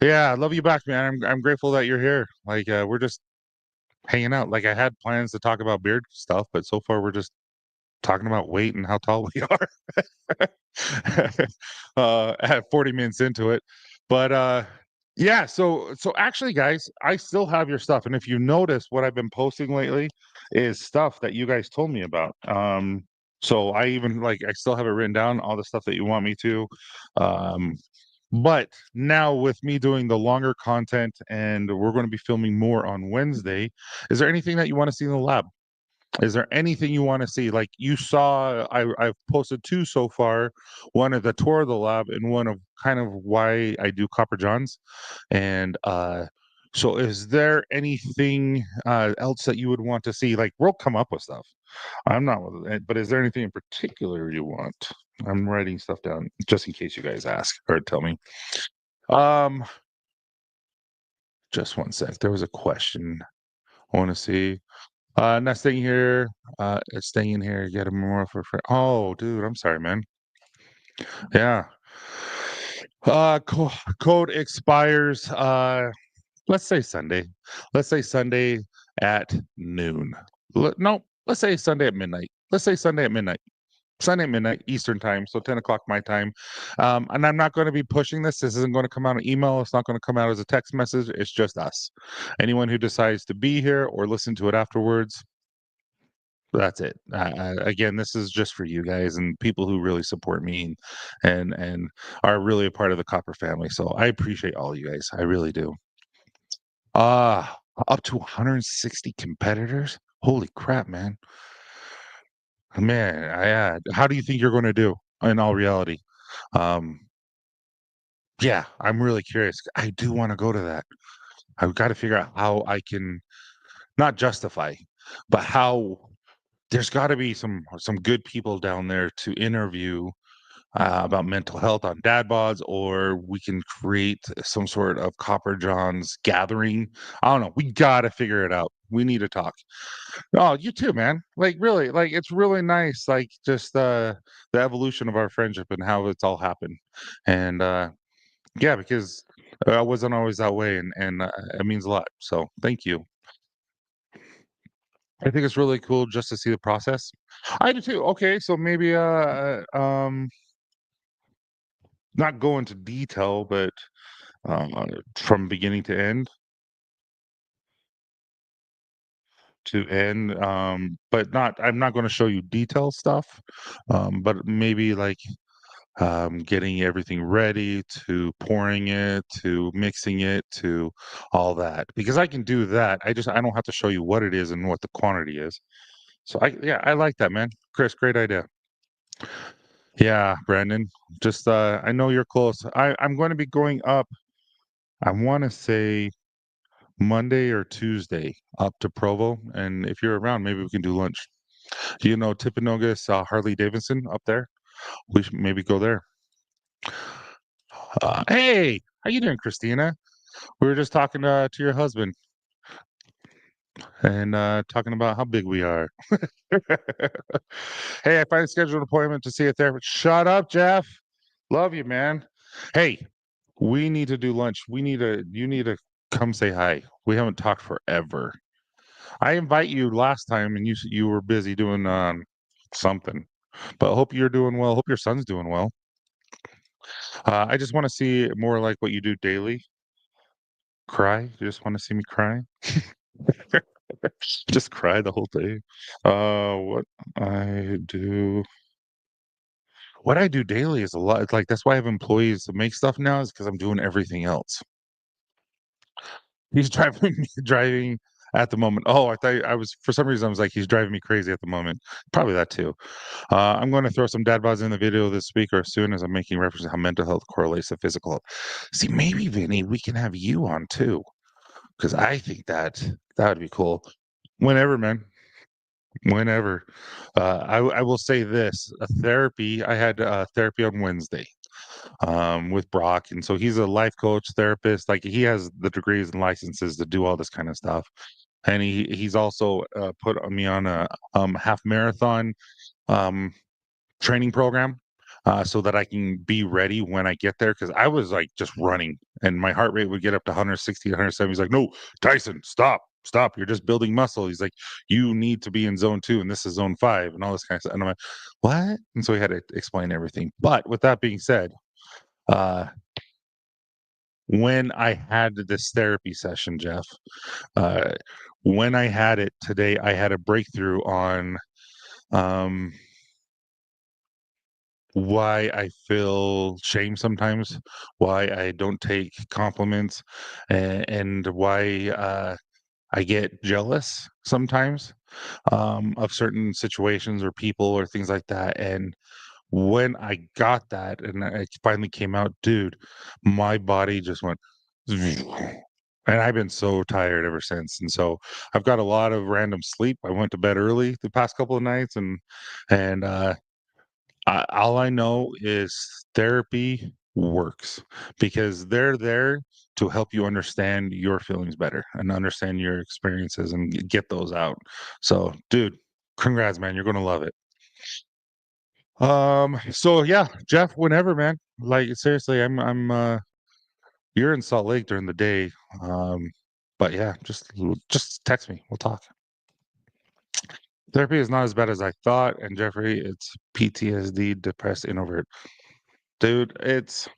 Yeah, I love you back, man. I'm grateful that you're here. Like we're just hanging out. Like I had plans to talk about beard stuff, but so far we're just talking about weight and how tall we are. At 40 minutes into it. But yeah, so actually guys, I still have your stuff. And if you notice what I've been posting lately is stuff that you guys told me about. So I even like I still have it written down, all the stuff that you want me to. Um but now with me doing the longer content and we're going to be filming more on Wednesday, is there anything that you want to see in the lab? Is there anything you want to see? Like you saw, I've posted two so far. One of the tour of the lab, and one of kind of why I do Copper Johns. And So is there anything else that you would want to see? Like we'll come up with stuff. I'm not with it, but is there anything in particular you want? I'm writing stuff down just in case you guys ask or tell me. Um, just one sec. There was a question I want to see. Not staying here. Staying in here. Get a memorial for friend. Oh, dude, I'm sorry, man. Yeah. Code expires. Let's say Sunday. Let's say Sunday at noon. No, let's say Sunday at midnight. Let's say Sunday at midnight. Sunday at midnight Eastern time, so 10 o'clock my time. And I'm not going to be pushing this. This isn't going to come out an email. It's not going to come out as a text message. It's just us. Anyone who decides to be here or listen to it afterwards, that's it. Again, this is just for you guys and people who really support me and are really a part of the Copper family. So I appreciate all you guys. I really do. Ah, up to 160 competitors. Holy crap, man! Man, how do you think you're going to do in all reality? Um, yeah, I'm really curious. I do want to go to that. I've got to figure out how I can not justify, but how there's got to be some good people down there to interview about mental health on dad bods, or we can create some sort of Copper John's gathering. I don't know. We got to figure it out. We need to talk. Oh, you too, man. Like really, like it's really nice, like just the evolution of our friendship and how it's all happened. And yeah, because I wasn't always that way and it means a lot. So thank you. I think it's really cool just to see the process. I do too. Okay, so maybe not go into detail, but from beginning to end, but not I'm not going to show you detailed stuff, but maybe like getting everything ready to pouring it to mixing it to all that because I can do that. I don't have to show you what it is and what the quantity is. So I like that, man. Chris, great idea. Yeah, Brandon. Just I know you're close. I'm going to be going up. I want to say Monday or Tuesday up to Provo, and if you're around, maybe we can do lunch. Do you know Timpanogos, Harley Davidson up there? We should maybe go there. Hey, how you doing, Christina? We were just talking to your husband and talking about how big we are. Hey, I finally scheduled an appointment to see a therapist. Shut up, Jeff. Love you, man. Hey, we need to do lunch. You need to come say hi. We haven't talked forever. I invite you last time and you were busy doing something. But I hope you're doing well. Hope your son's doing well. I just want to see more like what you do daily. Cry? You just want to see me cry? Just cry the whole day. What I do what I do daily is a lot. It's like that's why I have employees to make stuff now is because I'm doing everything else. He's driving me driving at the moment. Oh, I thought I was for some reason I was like, he's driving me crazy at the moment. Probably that too. I'm going to throw some dad bods in the video this week or as soon as I'm making reference to how mental health correlates to physical health. See, maybe Vinny, we can have you on too, because I think that would be cool. Whenever, man. Whenever. I will say this, therapy, I had therapy on Wednesday with Brock. And so he's a life coach, therapist. Like he has the degrees and licenses to do all this kind of stuff. And he's also put me on a half marathon um, training program so that I can be ready when I get there. Cause I was like just running and my heart rate would get up to 160, 170. He's like, no, Tyson, stop. You're just building muscle. He's like, you need to be in zone 2 and this is zone 5 and all this kind of stuff. And I'm like, what? And so he had to explain everything. But with that being said, uh, when I had this therapy session, Jeff, uh, when I had it today, I had a breakthrough on um, why I feel shame sometimes, why I don't take compliments, and why I get jealous sometimes of certain situations or people or things like that. And when I got that and it finally came out, dude, my body just went And I've been so tired ever since, and so I've got a lot of random sleep. I went to bed early the past couple of nights, and all I know is therapy works because they're there to help you understand your feelings better and understand your experiences and get those out. So, dude, congrats, man. You're gonna love it. So yeah, Jeff, whenever, man. Like seriously, I'm you're in Salt Lake during the day. Um, but yeah, just text me. We'll talk. Therapy is not as bad as I thought, and Jeffrey, it's PTSD, depressed introvert. Dude, it's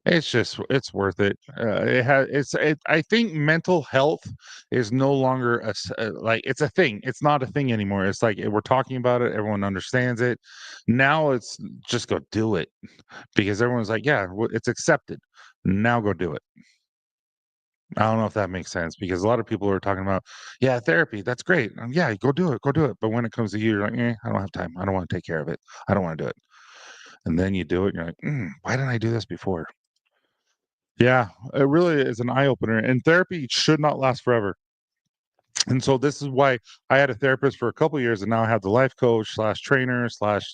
just it's worth it. It has I think mental health is no longer like it's a thing. It's not a thing anymore. It's like we're talking about it, everyone understands it. Now it's just go do it because everyone's like, yeah, it's accepted. Now go do it. I don't know if that makes sense because a lot of people are talking about, yeah, therapy, that's great. Yeah, go do it. But when it comes to you, you're like, I don't have time. I don't want to take care of it. I don't want to do it. And then you do it, and you're like, why didn't I do this before? Yeah, it really is an eye opener. And therapy should not last forever. And so this is why I had a therapist for a couple of years, and now I have the life coach slash trainer slash,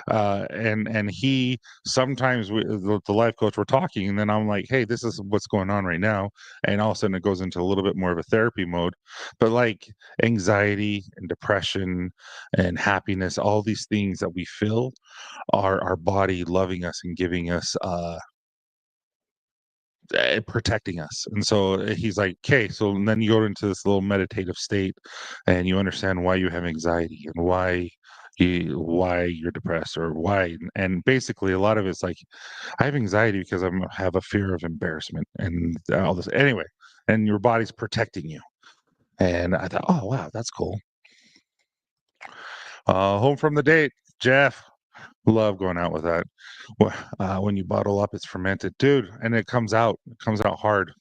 and he sometimes the life coach we're talking, and then I'm like, hey, this is what's going on right now, and all of a sudden it goes into a little bit more of a therapy mode, but like anxiety and depression and happiness, all these things that we feel are our body loving us and giving us protecting us. And so he's like, okay, so and then you go into this little meditative state and you understand why you have anxiety and why you're depressed or why. And basically a lot of it's like I have anxiety because have a fear of embarrassment and all this anyway, and your body's protecting you. And I thought, oh wow, that's cool. Home from the date, Jeff. Love going out with that. When you bottle up, it's fermented, dude, and it comes out. It comes out hard.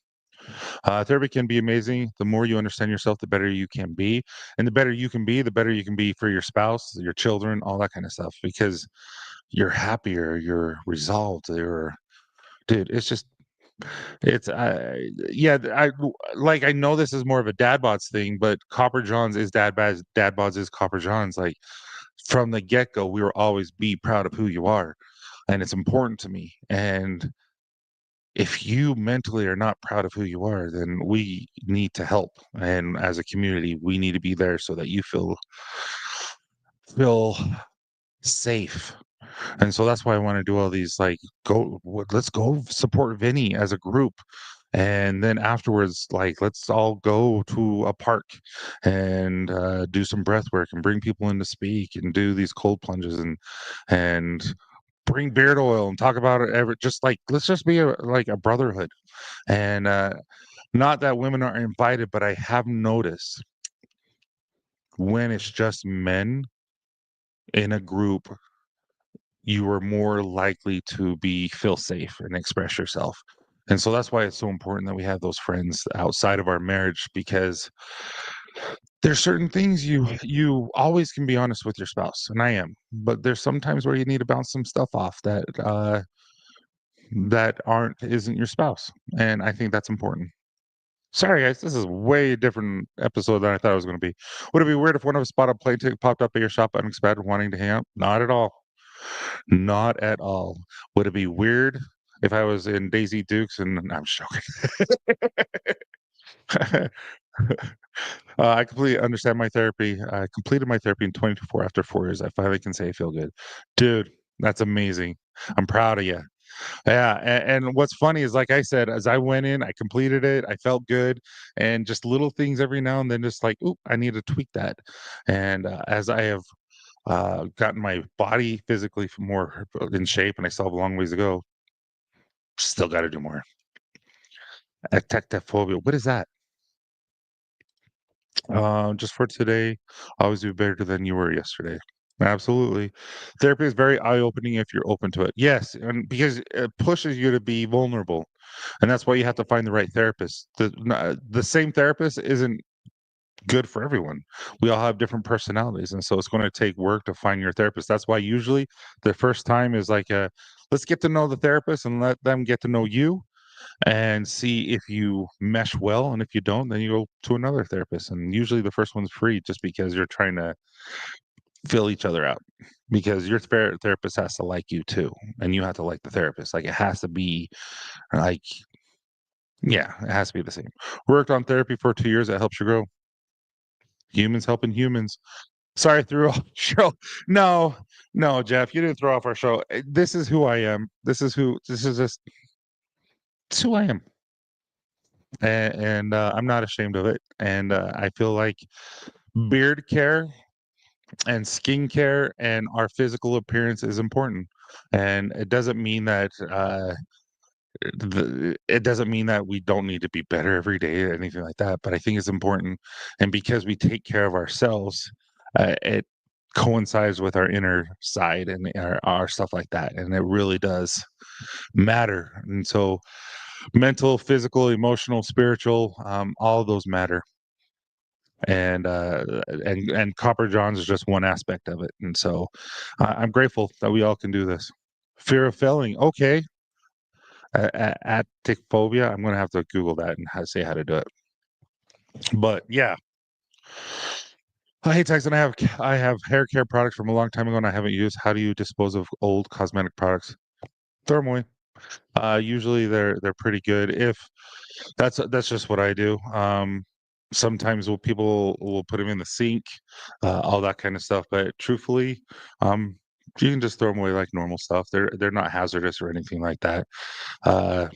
Therapy can be amazing. The more you understand yourself, the better you can be. And the better you can be, the better you can be for your spouse, your children, all that kind of stuff, because you're happier, you're resolved, dude, it's just, yeah, like, I know this is more of a dad bods thing, but Copper Johns is dad bods is Copper Johns. Like, from the get go, we were always be proud of who you are. And it's important to me. And if you mentally are not proud of who you are, then we need to help. And as a community, we need to be there so that you feel safe. And so that's why I want to do all these like let's go support Vinny as a group. And then afterwards, like let's all go to a park and do some breath work and bring people in to speak and do these cold plunges and bring beard oil and talk about it ever just like let's just be like a brotherhood and not that women are invited, but I have noticed when it's just men in a group, you are more likely to be feel safe and express yourself. And so that's why it's so important that we have those friends outside of our marriage because there's certain things you always can be honest with your spouse, and I am, but there's sometimes where you need to bounce some stuff off that aren't isn't your spouse, and I think that's important. Sorry, guys. This is way different episode than I thought it was going to be. Would it be weird if one of us spot a plane ticket popped up at your shop unexpected, wanting to hang out? Not at all. Not at all. Would it be weird if I was in Daisy Dukes and no, I'm just joking. I completely understand my therapy. I completed my therapy in 2024 after 4 years. I finally can say I feel good, dude. That's amazing. I'm proud of you. Yeah, and what's funny is, like I said, as I went in, I completed it, I felt good, and just little things every now and then, just like, "Oop, I need to tweak that." And, as I have, gotten my body physically more in shape, and I still have a long ways to go, still gotta do more. Ectectophobia, what is that? Just for today, always be better than you were yesterday. Absolutely. Therapy is very eye-opening if you're open to it. Yes, and because it pushes you to be vulnerable. And that's why you have to find the right therapist. The same therapist isn't good for everyone. We all have different personalities, and so it's going to take work to find your therapist. That's why usually the first time is like a let's get to know the therapist and let them get to know you, and see if you mesh well. And if you don't, then you go to another therapist. And usually the first one's free just because you're trying to fill each other out because your therapist has to like you too. And you have to like the therapist. Like it has to be like, yeah, it has to be the same. Worked on therapy for 2 years. That helps you grow. Humans helping humans. Sorry, I threw off the show. No, no, Jeff, you didn't throw off our show. This is who I am. This is just it's who I am. And I'm not ashamed of it. And I feel like beard care and skincare and our physical appearance is important. And it doesn't mean that it doesn't mean that we don't need to be better every day or anything like that. But I think it's important, and because we take care of ourselves, it coincides with our inner side and our stuff like that, and it really does matter. And so, mental, physical, emotional, spiritual, all of those matter. And Copper Johns is just one aspect of it. And so, I'm grateful that we all can do this. Fear of failing. Okay, phobia. I'm gonna have to Google that and say how to do it. But yeah, hey Tyson, I have hair care products from a long time ago and I haven't used. How do you dispose of old cosmetic products? Throw them away. Usually they're pretty good. If that's just what I do. Sometimes people will put them in the sink, all that kind of stuff. But truthfully, um, you can just throw them away like normal stuff. They're not hazardous or anything like that. Uh,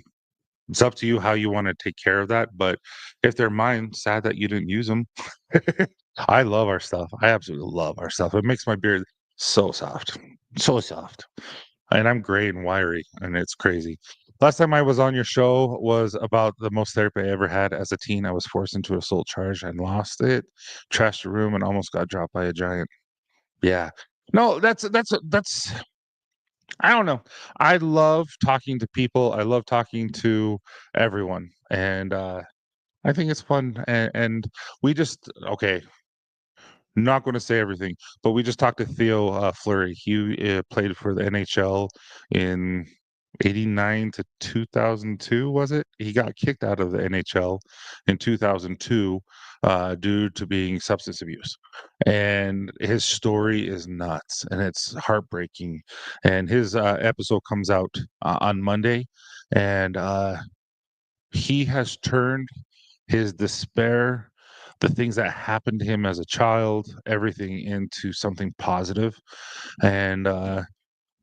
It's up to you how you wanna take care of that, but if they're mine, sad that you didn't use them. I love our stuff. I absolutely love our stuff. It makes my beard so soft, so soft, and I'm gray and wiry, and it's crazy. Last time I was on your show was about the most therapy I ever had as a teen. I was forced into assault charge and lost it, trashed the room, and almost got dropped by a giant. Yeah. No, that's I don't know. I love talking to people. I love talking to everyone, and I think it's fun. And we just okay. Not going to say everything, but we just talked to Theo Fleury. He played for the NHL in '89 to 2002. Was it? He got kicked out of the NHL in 2002 due to being substance abuse, and his story is nuts and it's heartbreaking. And his episode comes out on Monday, and he has turned his despair, the things that happened to him as a child, everything into something positive. And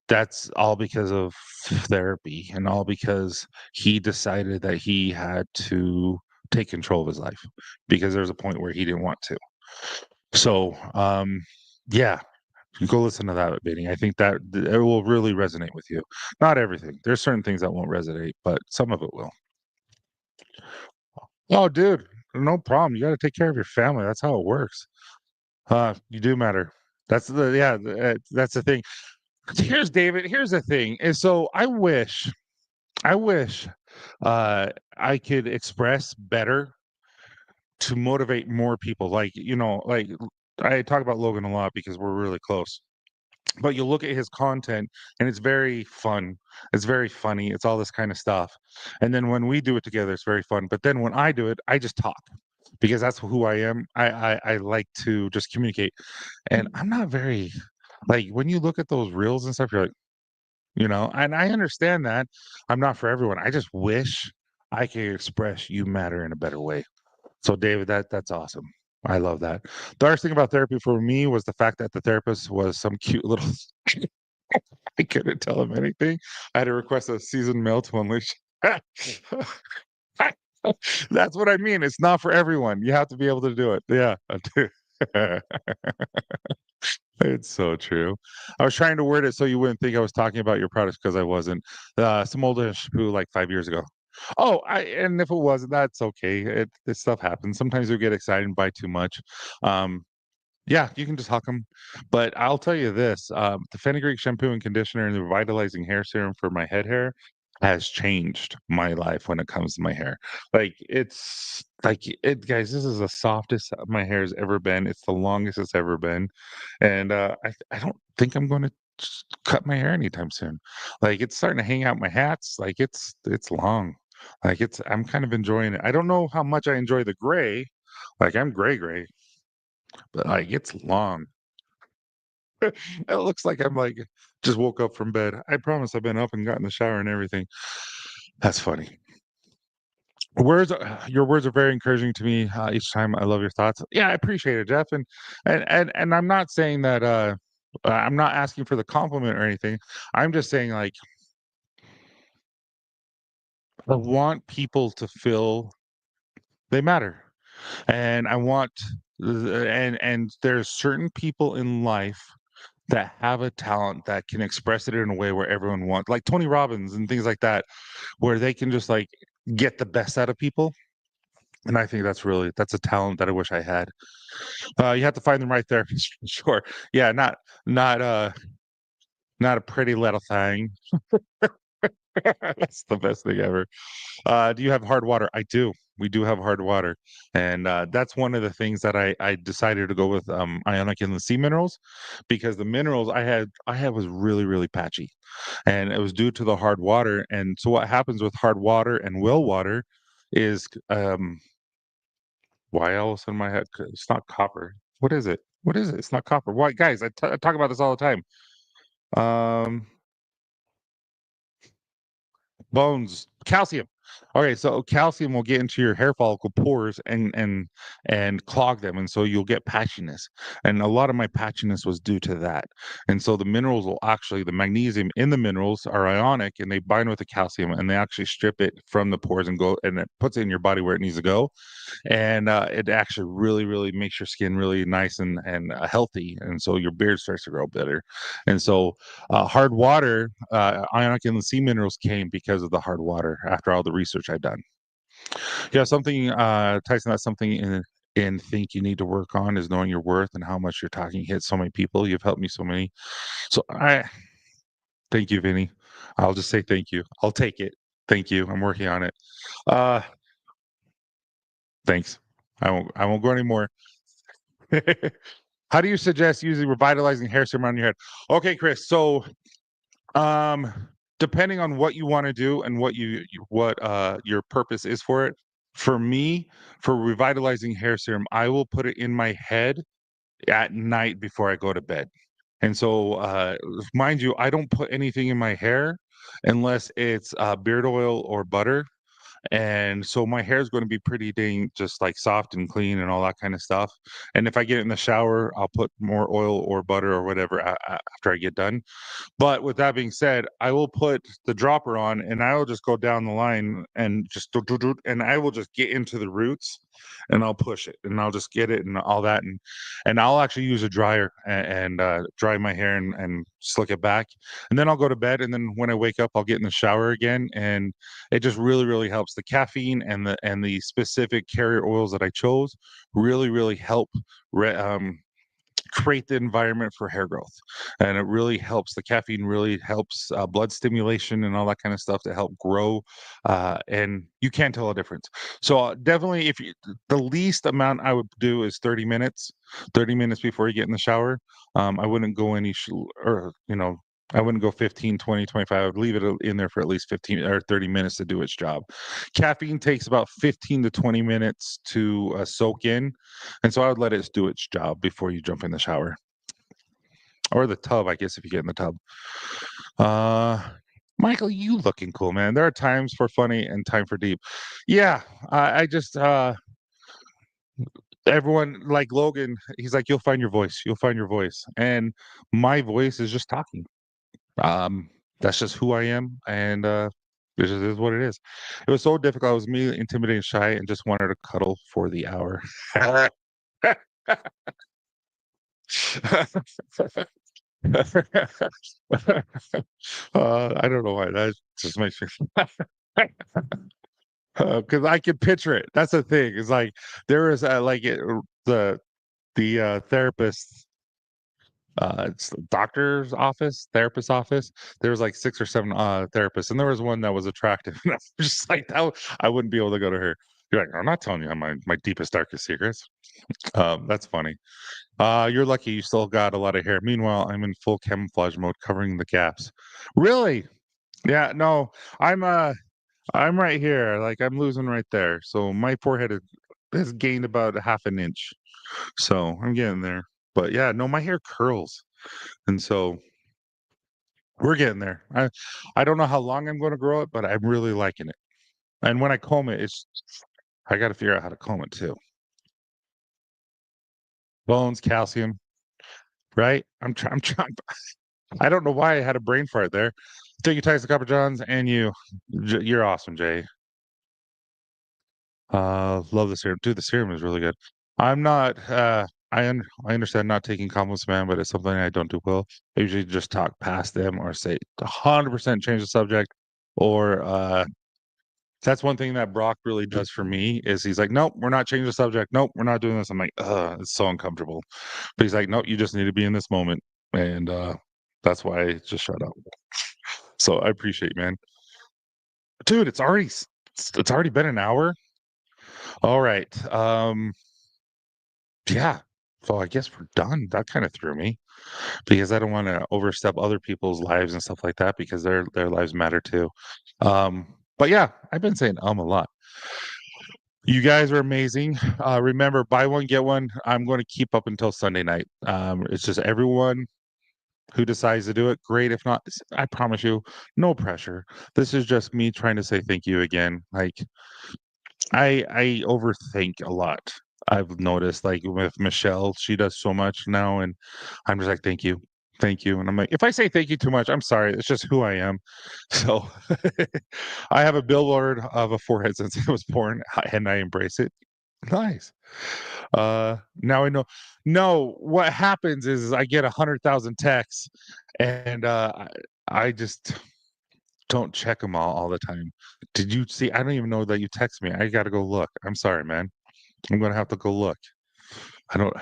that's all because of therapy and all because he decided that he had to take control of his life because there's a point where he didn't want to. So, yeah, go listen to that, Vinny. I think that it will really resonate with you. Not everything. There's certain things that won't resonate, but some of it will. Oh, dude, no problem. You got to take care of your family. That's how it works. You do matter. That's the yeah. That's the thing. Here's David. Here's the thing. Is so I wish, uh, I could express better to motivate more people. Like I talk about Logan a lot because we're really close. But you look at his content and it's very fun. It's very funny. It's all this kind of stuff. And then when we do it together, it's very fun. But then when I do it, I just talk because that's who I am. I like to just communicate. And I'm not very like when you look at those reels and stuff, you're like, and I understand that I'm not for everyone. I just wish I could express you matter in a better way. So David, that's awesome. I love that. The hardest thing about therapy for me was the fact that the therapist was some cute little I couldn't tell him anything. I had to request a seasoned male to unleash. That's what I mean. It's not for everyone. You have to be able to do it. Yeah. It's so true. I was trying to word it so you wouldn't think I was talking about your products because I wasn't. Some older shampoo like 5 years ago. Oh, and if it wasn't, that's okay. This stuff happens. Sometimes you get excited and buy too much. Um, yeah, you can just huck them. But I'll tell you this, the fenugreek shampoo and conditioner and the revitalizing hair serum for my head hair has changed my life when it comes to my hair. Like, it's like it guys, this is the softest my hair has ever been. It's the longest it's ever been. And, I don't think I'm gonna cut my hair anytime soon. Like, it's starting to hang out my hats, like, it's long. Like I'm kind of enjoying it. I don't know how much I enjoy the gray. Like I'm gray, but like it's long. It looks like I'm like just woke up from bed. I promise I've been up and gotten the shower and everything. That's funny. Your words are very encouraging to me each time. I love your thoughts. Yeah, I appreciate it, Jeff. And I'm not saying that I'm not asking for the compliment or anything. I'm just saying like I want people to feel they matter. And I want and there's certain people in life that have a talent that can express it in a way where everyone wants like Tony Robbins and things like that, where they can just like get the best out of people. And I think that's a talent that I wish I had. You have to find the right therapist, sure. Yeah, not a pretty little thing. That's the best thing ever. Do you have hard water? I do. We do have hard water, and that's one of the things that I decided to go with ionic and the sea minerals, because the minerals I had was really patchy, and it was due to the hard water. And so what happens with hard water and well water is why all of a sudden my head? It's not copper. What is it? What is it? It's not copper. Why, guys? I talk about this all the time. Um, Bones, calcium. Okay, so calcium will get into your hair follicle pores and clog them, and so you'll get patchiness. And a lot of my patchiness was due to that. And so the minerals will actually, the magnesium in the minerals are ionic, and they bind with the calcium, and they actually strip it from the pores and go, and it puts it in your body where it needs to go. And it actually really makes your skin really nice and healthy, and so your beard starts to grow better. And so hard water, ionic and the sea minerals came because of the hard water after all the research I've done. Yeah, something, Tyson, that's something in think you need to work on is knowing your worth and how much you're talking hits so many people. You've helped me so many. So I thank you, Vinny. I'll just say thank you. I'll take it. Thank you. I'm working on it. Uh, thanks. I won't go anymore. How do you suggest using revitalizing hair serum on your head? Okay, Chris. So, um, depending on what you want to do and what your purpose is for it. For me, for revitalizing hair serum, I will put it in my head at night before I go to bed. And so, mind you, I don't put anything in my hair unless it's beard oil or butter, and so my hair is going to be pretty dang just like soft and clean and all that kind of stuff. And if I get in the shower, I'll put more oil or butter or whatever after I get done. But with that being said, I will put the dropper on and I will just go down the line and just and I will just get into the roots and I'll push it and I'll just get it and all that. And I'll actually use a dryer and dry my hair and slick it back. And then I'll go to bed. And then when I wake up, I'll get in the shower again. And it just really helps. The caffeine and the specific carrier oils that I chose really help re- um, create the environment for hair growth. And it really helps. The caffeine really helps blood stimulation and all that kind of stuff to help grow. And you can tell a difference. So definitely, if you, the least amount I would do is 30 minutes, 30 minutes before you get in the shower. I wouldn't go any, or, I wouldn't go 15, 20, 25. I would leave it in there for at least 15 or 30 minutes to do its job. Caffeine takes about 15 to 20 minutes to soak in. And so I would let it do its job before you jump in the shower or the tub, I guess, if you get in the tub. Uh, Michael, you looking cool, man. There are times for funny and time for deep. Yeah, I just, everyone like Logan, he's like, you'll find your voice. You'll find your voice. And my voice is just talking. That's just who I am. And, this just is what it is. It was so difficult. I was immediately intimidated, shy, and just wanted to cuddle for the hour. I don't know why that just makes me because I can picture it. That's the thing. It's like there is like the therapist, it's the doctor's office, therapist's office. There was like 6 or 7 therapists, and there was one that was attractive. And I was just like that. I wouldn't be able to go to her. You're like, I'm not telling you my deepest, darkest secrets. That's funny. You're lucky you still got a lot of hair. Meanwhile, I'm in full camouflage mode, covering the gaps. Really? Yeah, no, I'm I'm right here. Like I'm losing right there. So my forehead has gained about a half an inch. So I'm getting there. But yeah, no, my hair curls. And so we're getting there. I don't know how long I'm going to grow it, but I'm really liking it. And when I comb it, it's I got to figure out how to comb it too. Bones, calcium, right? I'm trying. I don't know why I had a brain fart there. Thank you, Tyson Copper Johns, and you. You're awesome, Jay. Love the serum. Dude, the serum is really good. I'm not. I understand not taking compliments, man, but it's something I don't do well. I usually just talk past them or say 100% change the subject, or that's one thing that Brock really does for me is he's like, nope, we're not changing the subject. Nope, we're not doing this. I'm like, it's so uncomfortable. But he's like, nope, you just need to be in this moment, and that's why I just shut up. So I appreciate, man. Dude, it's already been an hour. All right. Yeah. So I guess we're done. That kind of threw me because I don't want to overstep other people's lives and stuff like that because their lives matter too. But yeah, I've been saying a lot. You guys are amazing. Remember, buy one get one. I'm going to keep up until Sunday night. It's just everyone who decides to do it, great. If not, I promise you, no pressure. This is just me trying to say thank you again. Like I overthink a lot. I've noticed, like with Michelle, she does so much now, and I'm just like, thank you. And I'm like, if I say thank you too much, I'm sorry. It's just who I am. So I have a billboard of a forehead since I was born, and I embrace it. Nice. Now I know. No, what happens is I get 100,000 texts, and I just don't check them all the time. Did you see? I don't even know that you text me. I got to go look. I'm sorry, man. I'm gonna have to go look. I don't.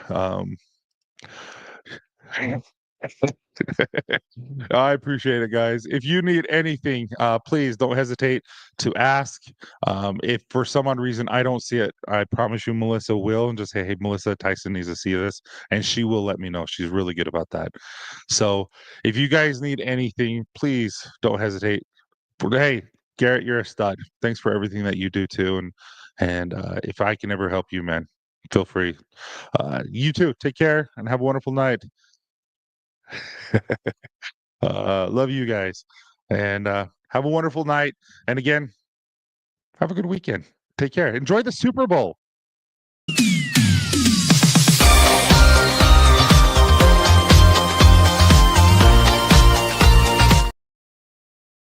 I appreciate it, guys. If you need anything, please don't hesitate to ask. If for some odd reason I don't see it, I promise you, Melissa will, and just say, "Hey, Melissa, Tyson needs to see this," and she will let me know. She's really good about that. So, if you guys need anything, please don't hesitate. But, hey, Garrett, you're a stud. Thanks for everything that you do too, and if I can ever help you, man, feel free. You too. Take care and have a wonderful night. Love you guys. And have a wonderful night. And again, have a good weekend. Take care. Enjoy the Super Bowl.